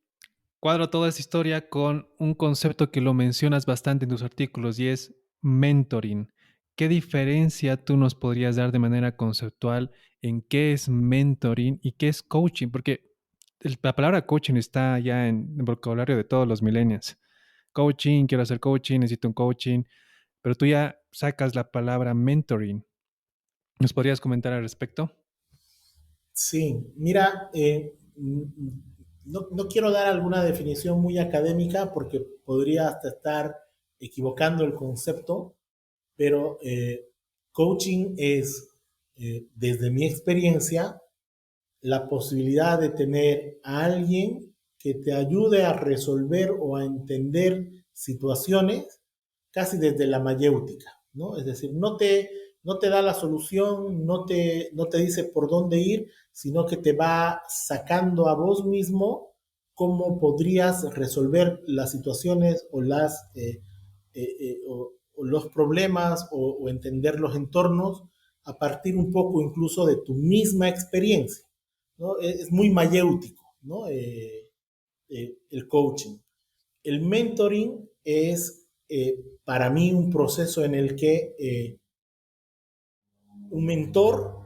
cuadro toda esta historia con un concepto que lo mencionas bastante en tus artículos y es mentoring. ¿Qué diferencia tú nos podrías dar de manera conceptual en qué es mentoring y qué es coaching? Porque la palabra coaching está ya en el vocabulario de todos los millennials. Coaching, quiero hacer coaching, necesito un coaching, pero tú ya sacas la palabra mentoring. ¿Nos podrías comentar al respecto? Sí, mira, no quiero dar alguna definición muy académica porque podría hasta estar equivocando el concepto, pero coaching es, desde mi experiencia, la posibilidad de tener a alguien que te ayude a resolver o a entender situaciones casi desde la mayéutica, ¿no? Es decir, no te da la solución, no te dice por dónde ir, sino que te va sacando a vos mismo cómo podrías resolver las situaciones o los problemas o entender los entornos a partir un poco incluso de tu misma experiencia, ¿no? Es muy mayéutico, ¿no? El coaching. El mentoring es para mí un proceso en el que un mentor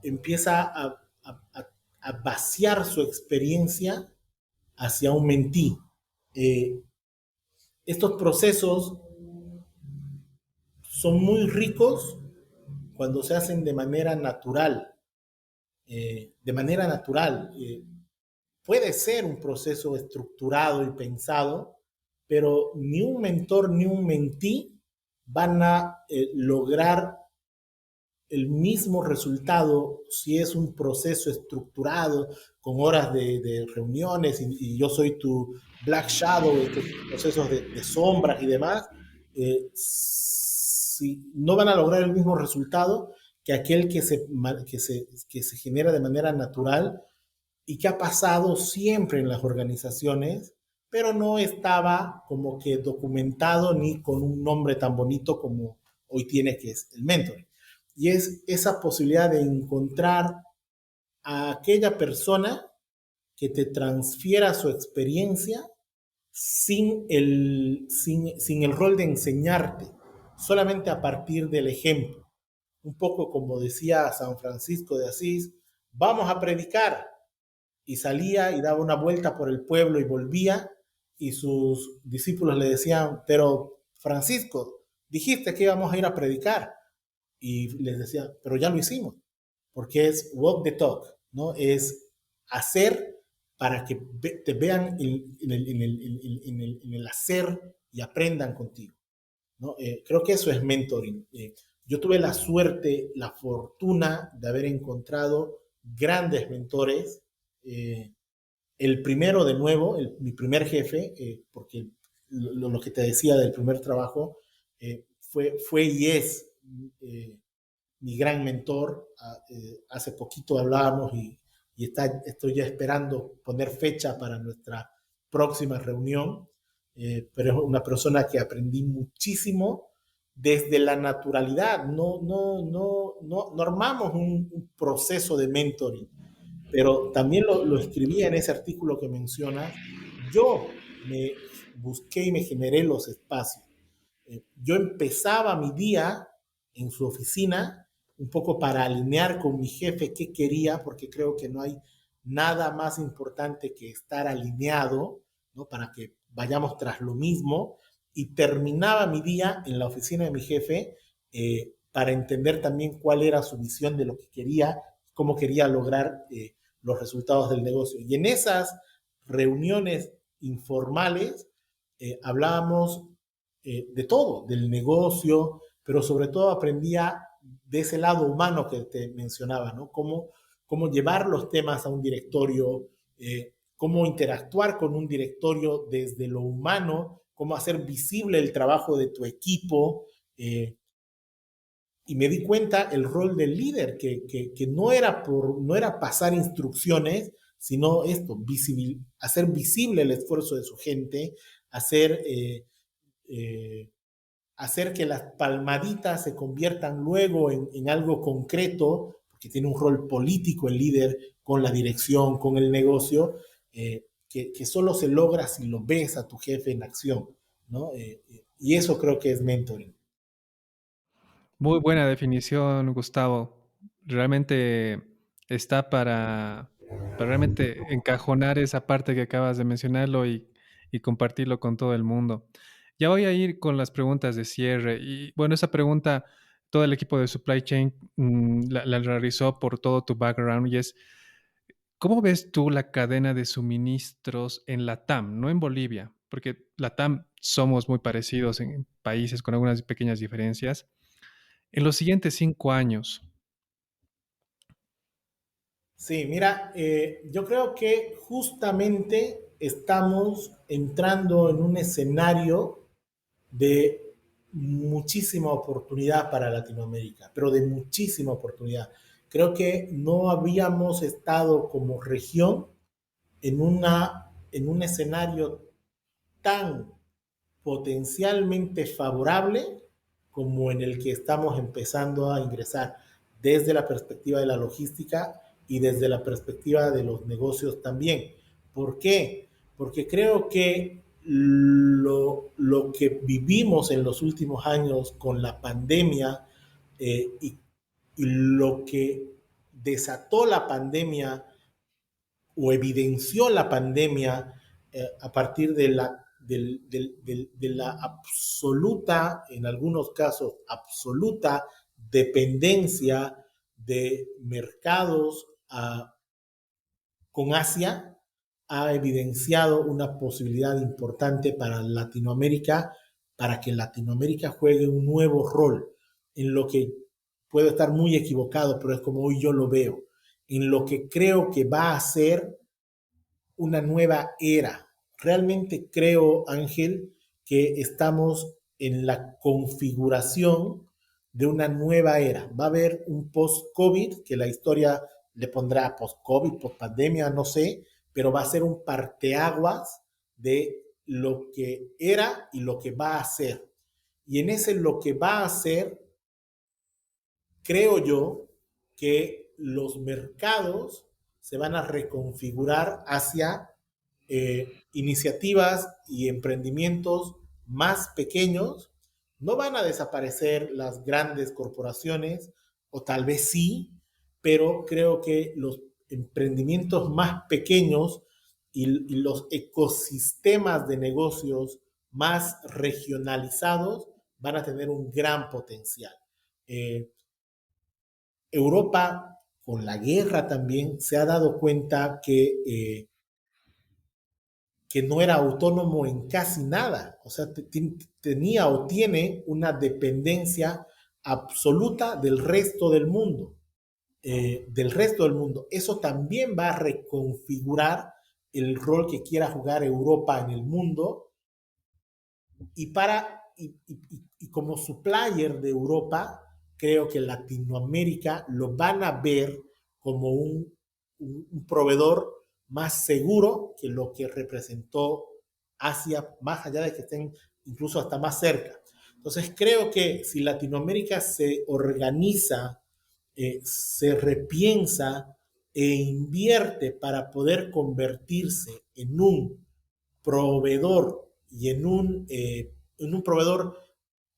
empieza a vaciar su experiencia hacia un mentí. Eh, Estos procesos son muy ricos cuando se hacen de manera natural. De manera natural. Puede ser un proceso estructurado y pensado, pero ni un mentor ni un mentí van a lograr el mismo resultado si es un proceso estructurado con horas de reuniones y, yo soy tu Black Shadow, estos procesos de sombras y demás, si no van a lograr el mismo resultado que aquel que se genera de manera natural y que ha pasado siempre en las organizaciones, pero no estaba como que documentado ni con un nombre tan bonito como hoy tiene, que es el mentor. Y es esa posibilidad de encontrar a aquella persona que te transfiera su experiencia sin el rol de enseñarte, solamente a partir del ejemplo. Un poco como decía San Francisco de Asís, vamos a predicar, y salía y daba una vuelta por el pueblo y volvía, y sus discípulos le decían, pero Francisco, dijiste que íbamos a ir a predicar, y les decía, pero ya lo hicimos, porque es walk the talk, ¿no? Es hacer para que te vean en el hacer y aprendan contigo, ¿no? Creo que eso es mentoring. Yo tuve la suerte, la fortuna de haber encontrado grandes mentores. eh, el primero, de nuevo, mi primer jefe, porque lo que te decía del primer trabajo, fue y es eh, mi gran mentor. Hace poquito hablábamos y estoy ya esperando poner fecha para nuestra próxima reunión, pero es una persona que aprendí muchísimo desde la naturalidad. No armamos un proceso de mentoring, pero también lo escribía en ese artículo que mencionas. Yo me busqué y me generé los espacios. Yo empezaba mi día en su oficina, un poco para alinear con mi jefe qué quería, porque creo que no hay nada más importante que estar alineado, ¿no? Para que vayamos tras lo mismo. Y terminaba mi día en la oficina de mi jefe, para entender también cuál era su visión de lo que quería, cómo quería lograr los resultados del negocio. Y en esas reuniones informales hablábamos de todo, del negocio, pero sobre todo aprendía de ese lado humano que te mencionaba, ¿no? Cómo llevar los temas a un directorio, cómo interactuar con un directorio desde lo humano, cómo hacer visible el trabajo de tu equipo. Y me di cuenta el rol del líder, que no era pasar instrucciones, sino esto, hacer visible el esfuerzo de su gente, hacer eh, hacer que las palmaditas se conviertan luego en algo concreto, porque tiene un rol político el líder con la dirección, con el negocio, que solo se logra si lo ves a tu jefe en acción, ¿no? Y eso creo que es mentoring. Muy buena definición, Gustavo. Realmente está para realmente encajonar esa parte que acabas de mencionarlo y compartirlo con todo el mundo. Ya voy a ir con las preguntas de cierre. Y bueno, esa pregunta todo el equipo de Supply Chain la realizó por todo tu background y es, ¿cómo ves tú la cadena de suministros en Latam, no en Bolivia? Porque Latam somos muy parecidos en países con algunas pequeñas diferencias. En los siguientes 5 años, Sí, mira, yo creo que justamente estamos entrando en un escenario de muchísima oportunidad para Latinoamérica, pero de muchísima oportunidad. Creo que no habíamos estado como región en un escenario tan potencialmente favorable como en el que estamos empezando a ingresar desde la perspectiva de la logística y desde la perspectiva de los negocios también. ¿Por qué? Porque creo que lo que vivimos en los últimos años con la pandemia, y Y lo que desató la pandemia o evidenció la pandemia a partir de la absoluta, en algunos casos, absoluta dependencia de mercados con Asia, ha evidenciado una posibilidad importante para Latinoamérica, para que Latinoamérica juegue un nuevo rol en lo que puedo estar muy equivocado, pero es como hoy yo lo veo, en lo que creo que va a ser una nueva era. Realmente creo, Ángel, que estamos en la configuración de una nueva era. Va a haber un post-COVID, que la historia le pondrá post-COVID, post-pandemia, no sé, pero va a ser un parteaguas de lo que era y lo que va a ser. Y en ese lo que va a ser, creo yo que los mercados se van a reconfigurar hacia iniciativas y emprendimientos más pequeños. No van a desaparecer las grandes corporaciones, o tal vez sí, pero creo que los emprendimientos más pequeños y los ecosistemas de negocios más regionalizados van a tener un gran potencial. Eh, Europa, con la guerra también, se ha dado cuenta que no era autónomo en casi nada, o sea, tenía o tiene una dependencia absoluta del resto del mundo. Eso también va a reconfigurar el rol que quiera jugar Europa en el mundo y como supplier de Europa, creo que Latinoamérica lo van a ver como un proveedor más seguro que lo que representó Asia, más allá de que estén incluso hasta más cerca. Entonces creo que si Latinoamérica se organiza, se repiensa e invierte para poder convertirse en un proveedor y en un proveedor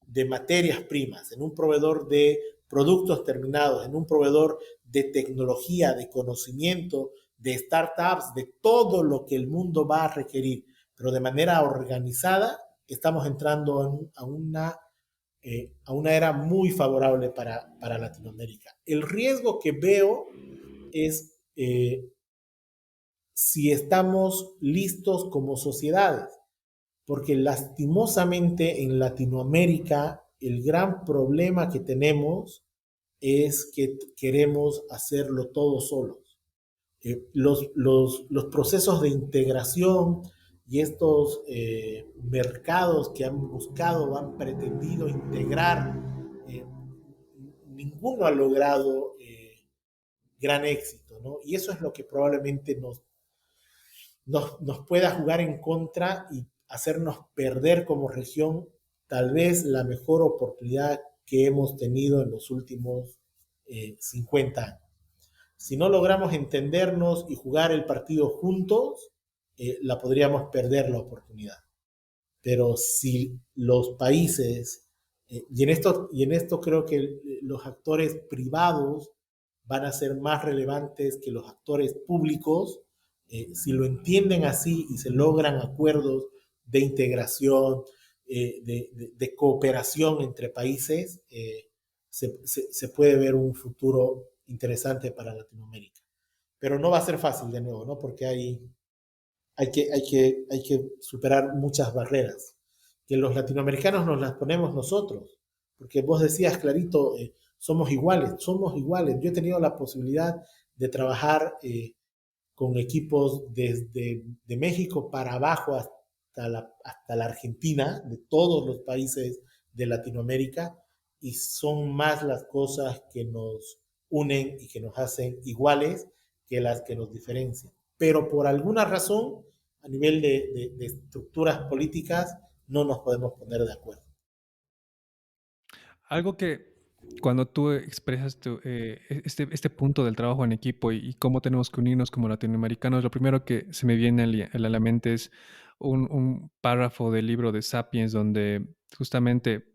de materias primas, en un proveedor de productos terminados, en un proveedor de tecnología, de conocimiento, de startups, de todo lo que el mundo va a requerir, pero de manera organizada, estamos entrando a una era muy favorable para Latinoamérica. El riesgo que veo es si estamos listos como sociedades, porque lastimosamente en Latinoamérica el gran problema que tenemos es que queremos hacerlo todo solos. Los procesos de integración y estos mercados que han buscado, han pretendido integrar, eh, ninguno ha logrado gran éxito, ¿no? Y eso es lo que probablemente nos pueda jugar en contra y hacernos perder como región tal vez la mejor oportunidad que hemos tenido en los últimos 50 años. Si no logramos entendernos y jugar el partido juntos, la podríamos perder la oportunidad. Pero si los países, y en esto creo que los actores privados van a ser más relevantes que los actores públicos, si lo entienden así y se logran acuerdos de integración, de cooperación entre países, se puede ver un futuro interesante para Latinoamérica. Pero no va a ser fácil de nuevo, ¿no? Porque hay que superar muchas barreras, que los latinoamericanos nos las ponemos nosotros, porque vos decías clarito, somos iguales. Yo he tenido la posibilidad de trabajar con equipos desde de México para abajo hasta la Argentina, de todos los países de Latinoamérica, y son más las cosas que nos unen y que nos hacen iguales que las que nos diferencian. Pero por alguna razón, a nivel de estructuras políticas, no nos podemos poner de acuerdo. Algo que cuando tú expresas este punto del trabajo en equipo y cómo tenemos que unirnos como latinoamericanos, lo primero que se me viene a la mente es un párrafo del libro de Sapiens donde justamente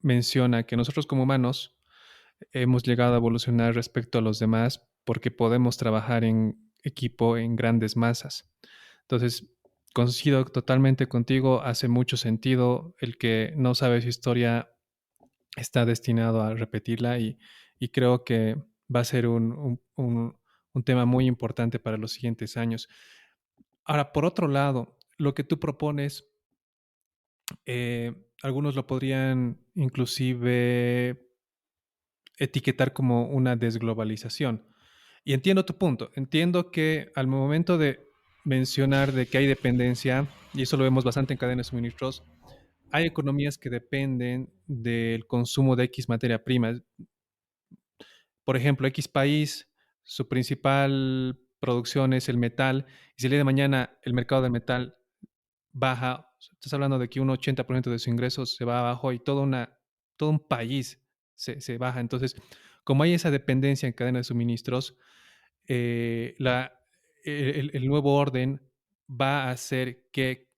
menciona que nosotros como humanos hemos llegado a evolucionar respecto a los demás porque podemos trabajar en equipo en grandes masas. Entonces, coincido totalmente contigo, hace mucho sentido el que no sabe su historia está destinado a repetirla y creo que va a ser un tema muy importante para los siguientes años. Ahora, por otro lado, lo que tú propones, algunos lo podrían inclusive etiquetar como una desglobalización. Y entiendo tu punto. Entiendo que al momento de mencionar de que hay dependencia, y eso lo vemos bastante en cadenas de suministros, hay economías que dependen del consumo de X materia prima. Por ejemplo, X país, su principal producción es el metal, y si el día de mañana el mercado del metal baja, estás hablando de que un 80% de sus ingresos se va abajo y todo un país se baja. Entonces, como hay esa dependencia en cadena de suministros, la, el nuevo orden va a hacer que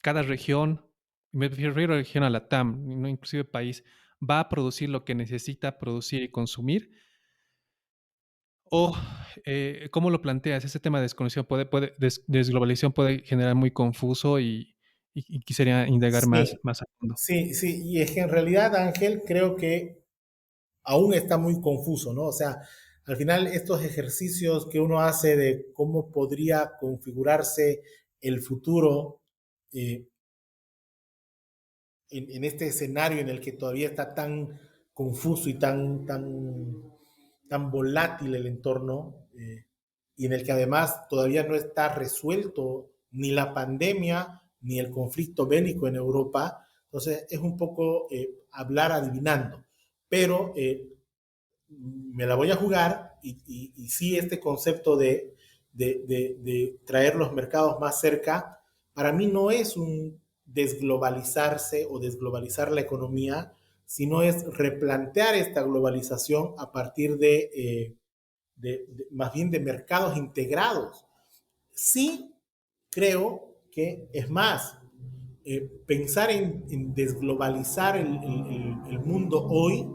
cada región, me refiero a región a la TAM, no inclusive país, va a producir lo que necesita producir y consumir. O, ¿cómo lo planteas? Ese tema de desconexión desglobalización puede generar muy confuso y quisiera indagar Sí, más a fondo. sí, sí, y es que en realidad, Ángel, creo que aún está muy confuso, ¿no? O sea, al final estos ejercicios que uno hace de cómo podría configurarse el futuro eh, en este escenario en el que todavía está tan confuso y tan volátil el entorno, y en el que además todavía no está resuelto ni la pandemia ni el conflicto bélico en Europa. Entonces es un poco hablar adivinando, pero me la voy a jugar y sí este concepto de traer los mercados más cerca, para mí no es un desglobalizarse o desglobalizar la economía, sino es replantear esta globalización a partir más bien de mercados integrados. Sí creo que es más, pensar en desglobalizar el mundo hoy,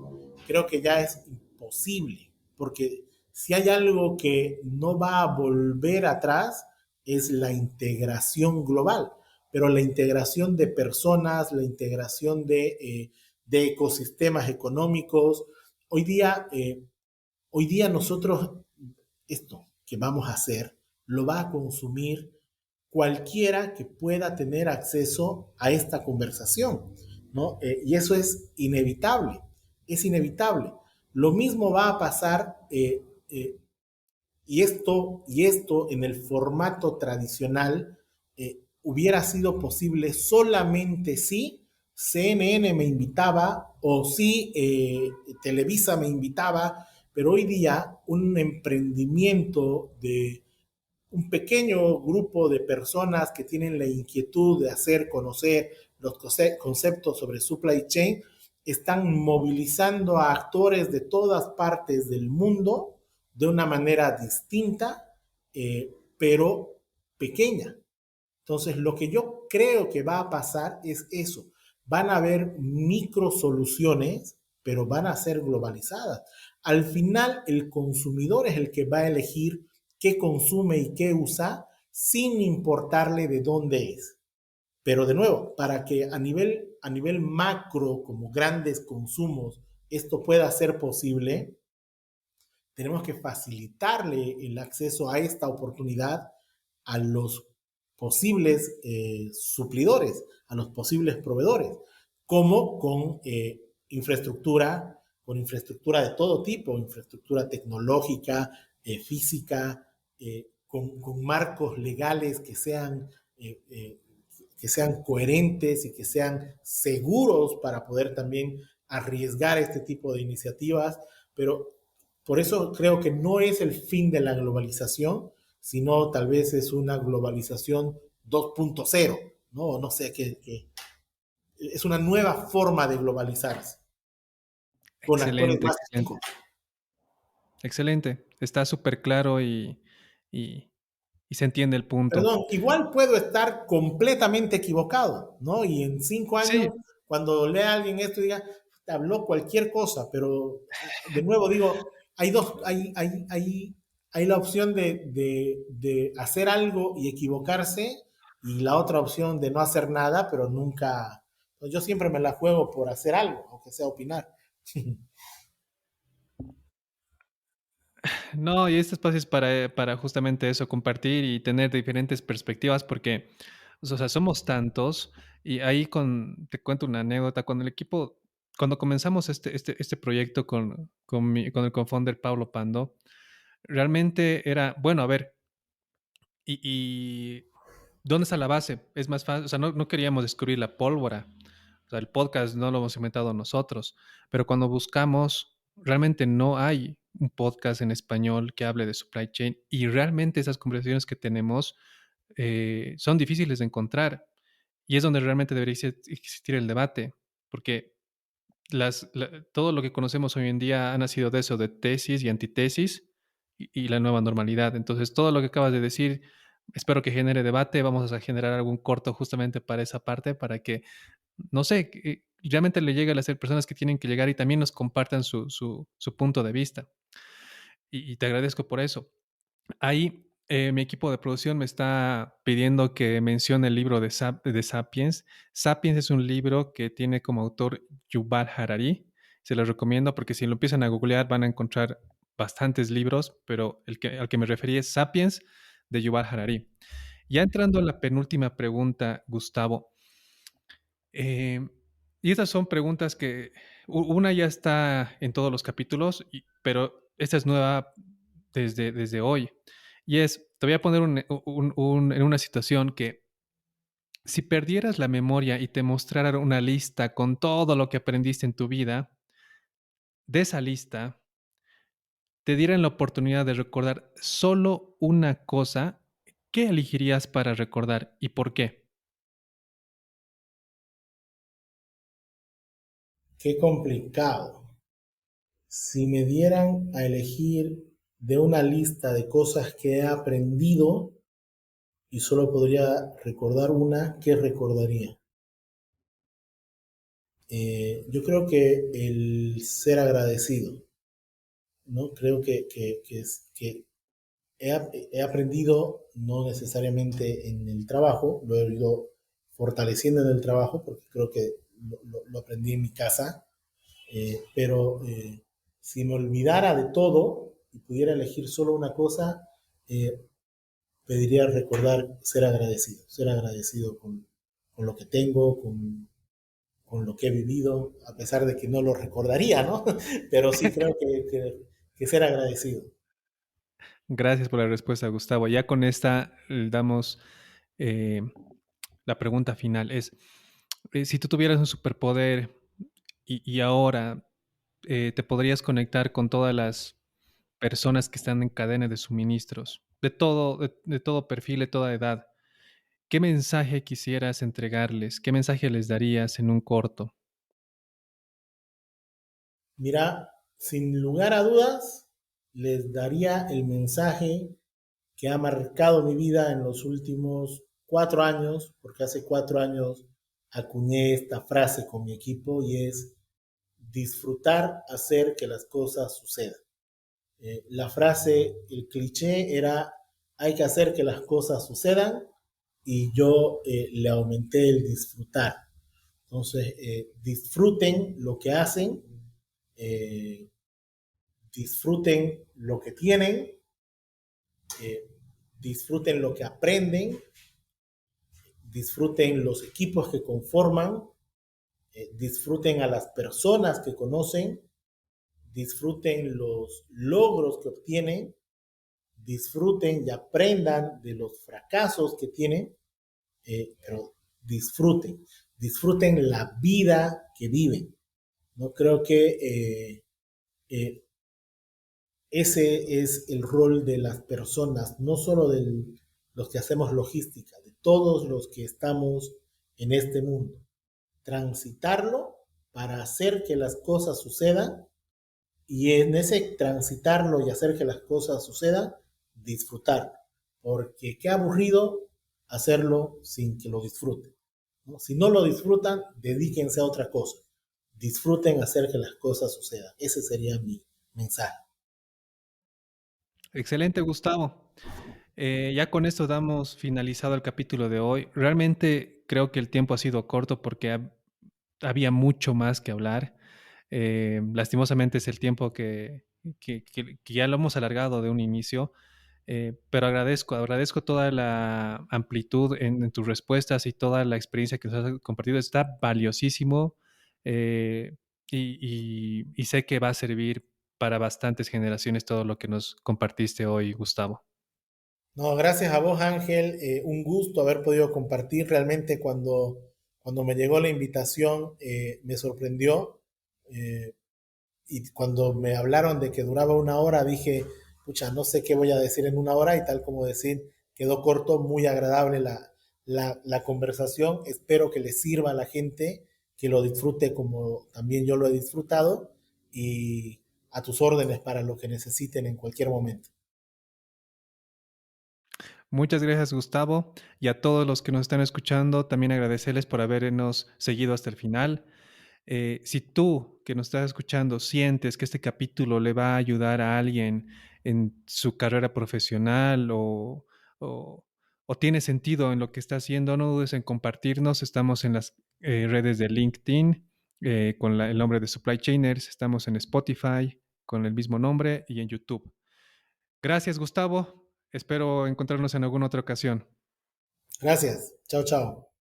creo que ya es imposible, porque si hay algo que no va a volver atrás, es la integración global, pero la integración de personas, la integración de ecosistemas económicos. Hoy día nosotros, esto que vamos a hacer, lo va a consumir cualquiera que pueda tener acceso a esta conversación, ¿no? Y eso es inevitable. Lo mismo va a pasar, y esto en el formato tradicional hubiera sido posible solamente si CNN me invitaba o si Televisa me invitaba, pero hoy día un emprendimiento de un pequeño grupo de personas que tienen la inquietud de hacer conocer los conceptos sobre supply chain, están movilizando a actores de todas partes del mundo de una manera distinta, pero pequeña. Entonces, lo que yo creo que va a pasar es eso. Van a haber micro soluciones, pero van a ser globalizadas. Al final, el consumidor es el que va a elegir qué consume y qué usa, sin importarle de dónde es. Pero de nuevo, para que a nivel macro, como grandes consumos, esto pueda ser posible, tenemos que facilitarle el acceso a esta oportunidad a los posibles suplidores, a los posibles proveedores, como con infraestructura de todo tipo, infraestructura tecnológica, física, con marcos legales que sean coherentes y que sean seguros para poder también arriesgar este tipo de iniciativas, pero por eso creo que no es el fin de la globalización, sino tal vez es una globalización 2.0, ¿no? No sé, es una nueva forma de globalizarse, con actores Excelente, más excelente, chicos. excelente. Está súper claro y, y se entiende el punto. Perdón, igual puedo estar completamente equivocado, ¿no? Y en 5 años, Sí, cuando lea a alguien esto, diga, habló cualquier cosa, pero de nuevo digo, hay la opción de hacer algo y equivocarse y la otra opción de no hacer nada, pero nunca, yo siempre me la juego por hacer algo, aunque sea opinar. No, y este espacio es para justamente eso, compartir y tener diferentes perspectivas, porque, o sea, somos tantos, y ahí te cuento una anécdota, cuando comenzamos este proyecto con el co-founder Pablo Pando, realmente era, bueno, a ver, y ¿dónde está la base? Es más fácil, o sea, no queríamos descubrir la pólvora. O sea, el podcast no lo hemos inventado nosotros, pero cuando buscamos, realmente no hay un podcast en español que hable de supply chain y realmente esas conversaciones que tenemos son difíciles de encontrar y es donde realmente debería existir el debate, porque todo lo que conocemos hoy en día ha nacido de eso, de tesis y antitesis y la nueva normalidad. Entonces, todo lo que acabas de decir, espero que genere debate. Vamos a generar algún corto justamente para esa parte, para que, no sé, que realmente le llegue a las personas que tienen que llegar y también nos compartan su punto de vista. Y te agradezco por eso. Ahí mi equipo de producción me está pidiendo que mencione el libro de Sapiens. Sapiens es un libro que tiene como autor Yuval Harari. Se los recomiendo porque si lo empiezan a googlear van a encontrar bastantes libros, pero al que me referí es Sapiens de Yuval Harari. Ya entrando a la penúltima pregunta, Gustavo, eh, y estas son preguntas que una ya está en todos los capítulos, pero esta es nueva desde hoy. Y te voy a poner en una situación que si perdieras la memoria y te mostraran una lista con todo lo que aprendiste en tu vida, de esa lista te dieran la oportunidad de recordar solo una cosa, ¿qué elegirías para recordar y por qué? Qué complicado. Si me dieran a elegir de una lista de cosas que he aprendido y solo podría recordar una, ¿qué recordaría? Yo creo que el ser agradecido, ¿no? Creo que he aprendido, no necesariamente en el trabajo, lo he ido fortaleciendo en el trabajo, porque creo que lo aprendí en mi casa, pero si me olvidara de todo y pudiera elegir solo una cosa, pediría recordar ser agradecido con lo que tengo, con lo que he vivido, a pesar de que no lo recordaría, ¿no? Pero sí creo que ser agradecido. Gracias por la respuesta, Gustavo. Ya con esta damos eh, la pregunta final. Si tú tuvieras un superpoder y ahora te podrías conectar con todas las personas que están en cadena de suministros, de todo perfil, de toda edad, ¿qué mensaje quisieras entregarles? ¿Qué mensaje les darías en un corto? Mira, sin lugar a dudas, les daría el mensaje que ha marcado mi vida en los últimos 4 años, porque hace 4 años acuñé esta frase con mi equipo y es disfrutar, hacer que las cosas sucedan. La frase, el cliché era hay que hacer que las cosas sucedan y yo le aumenté el disfrutar. Entonces, disfruten lo que hacen, eh, disfruten lo que tienen, eh, disfruten lo que aprenden, disfruten los equipos que conforman, disfruten a las personas que conocen, disfruten los logros que obtienen, disfruten y aprendan de los fracasos que tienen, pero disfruten la vida que viven. No creo que eh, ese es el rol de las personas, no solo de los que hacemos logística, de todos los que estamos en este mundo. Transitarlo para hacer que las cosas sucedan y en ese transitarlo y hacer que las cosas sucedan, disfrutar. Porque qué aburrido hacerlo sin que lo disfruten, ¿no? Si no lo disfrutan, dedíquense a otra cosa. disfruten hacer que las cosas sucedan. Ese sería mi mensaje. Excelente, Gustavo. Ya con esto damos finalizado el capítulo de hoy. Realmente creo que el tiempo ha sido corto porque había mucho más que hablar. Lastimosamente es el tiempo que ya lo hemos alargado de un inicio, pero agradezco toda la amplitud en tus respuestas y toda la experiencia que nos has compartido. Está valiosísimo, eh, y sé que va a servir para bastantes generaciones todo lo que nos compartiste hoy, Gustavo. No, gracias a vos, Ángel. Un gusto haber podido compartir. Realmente cuando me llegó la invitación me sorprendió. Eh, y cuando me hablaron de que duraba una hora, dije, pucha, no sé qué voy a decir en una hora y tal como decir, quedó corto, muy agradable la conversación. Espero que le sirva a la gente, que lo disfrute como también yo lo he disfrutado y a tus órdenes para lo que necesiten en cualquier momento. Muchas gracias, Gustavo, y a todos los que nos están escuchando, también agradecerles por habernos seguido hasta el final. Si tú que nos estás escuchando sientes que este capítulo le va a ayudar a alguien en su carrera profesional o, o tiene sentido en lo que está haciendo, no dudes en compartirnos. Estamos en las redes de LinkedIn con el nombre de Supply Chainers, estamos en Spotify con el mismo nombre y en YouTube. Gracias, Gustavo. Espero encontrarnos en alguna otra ocasión. Gracias. Chao, chao.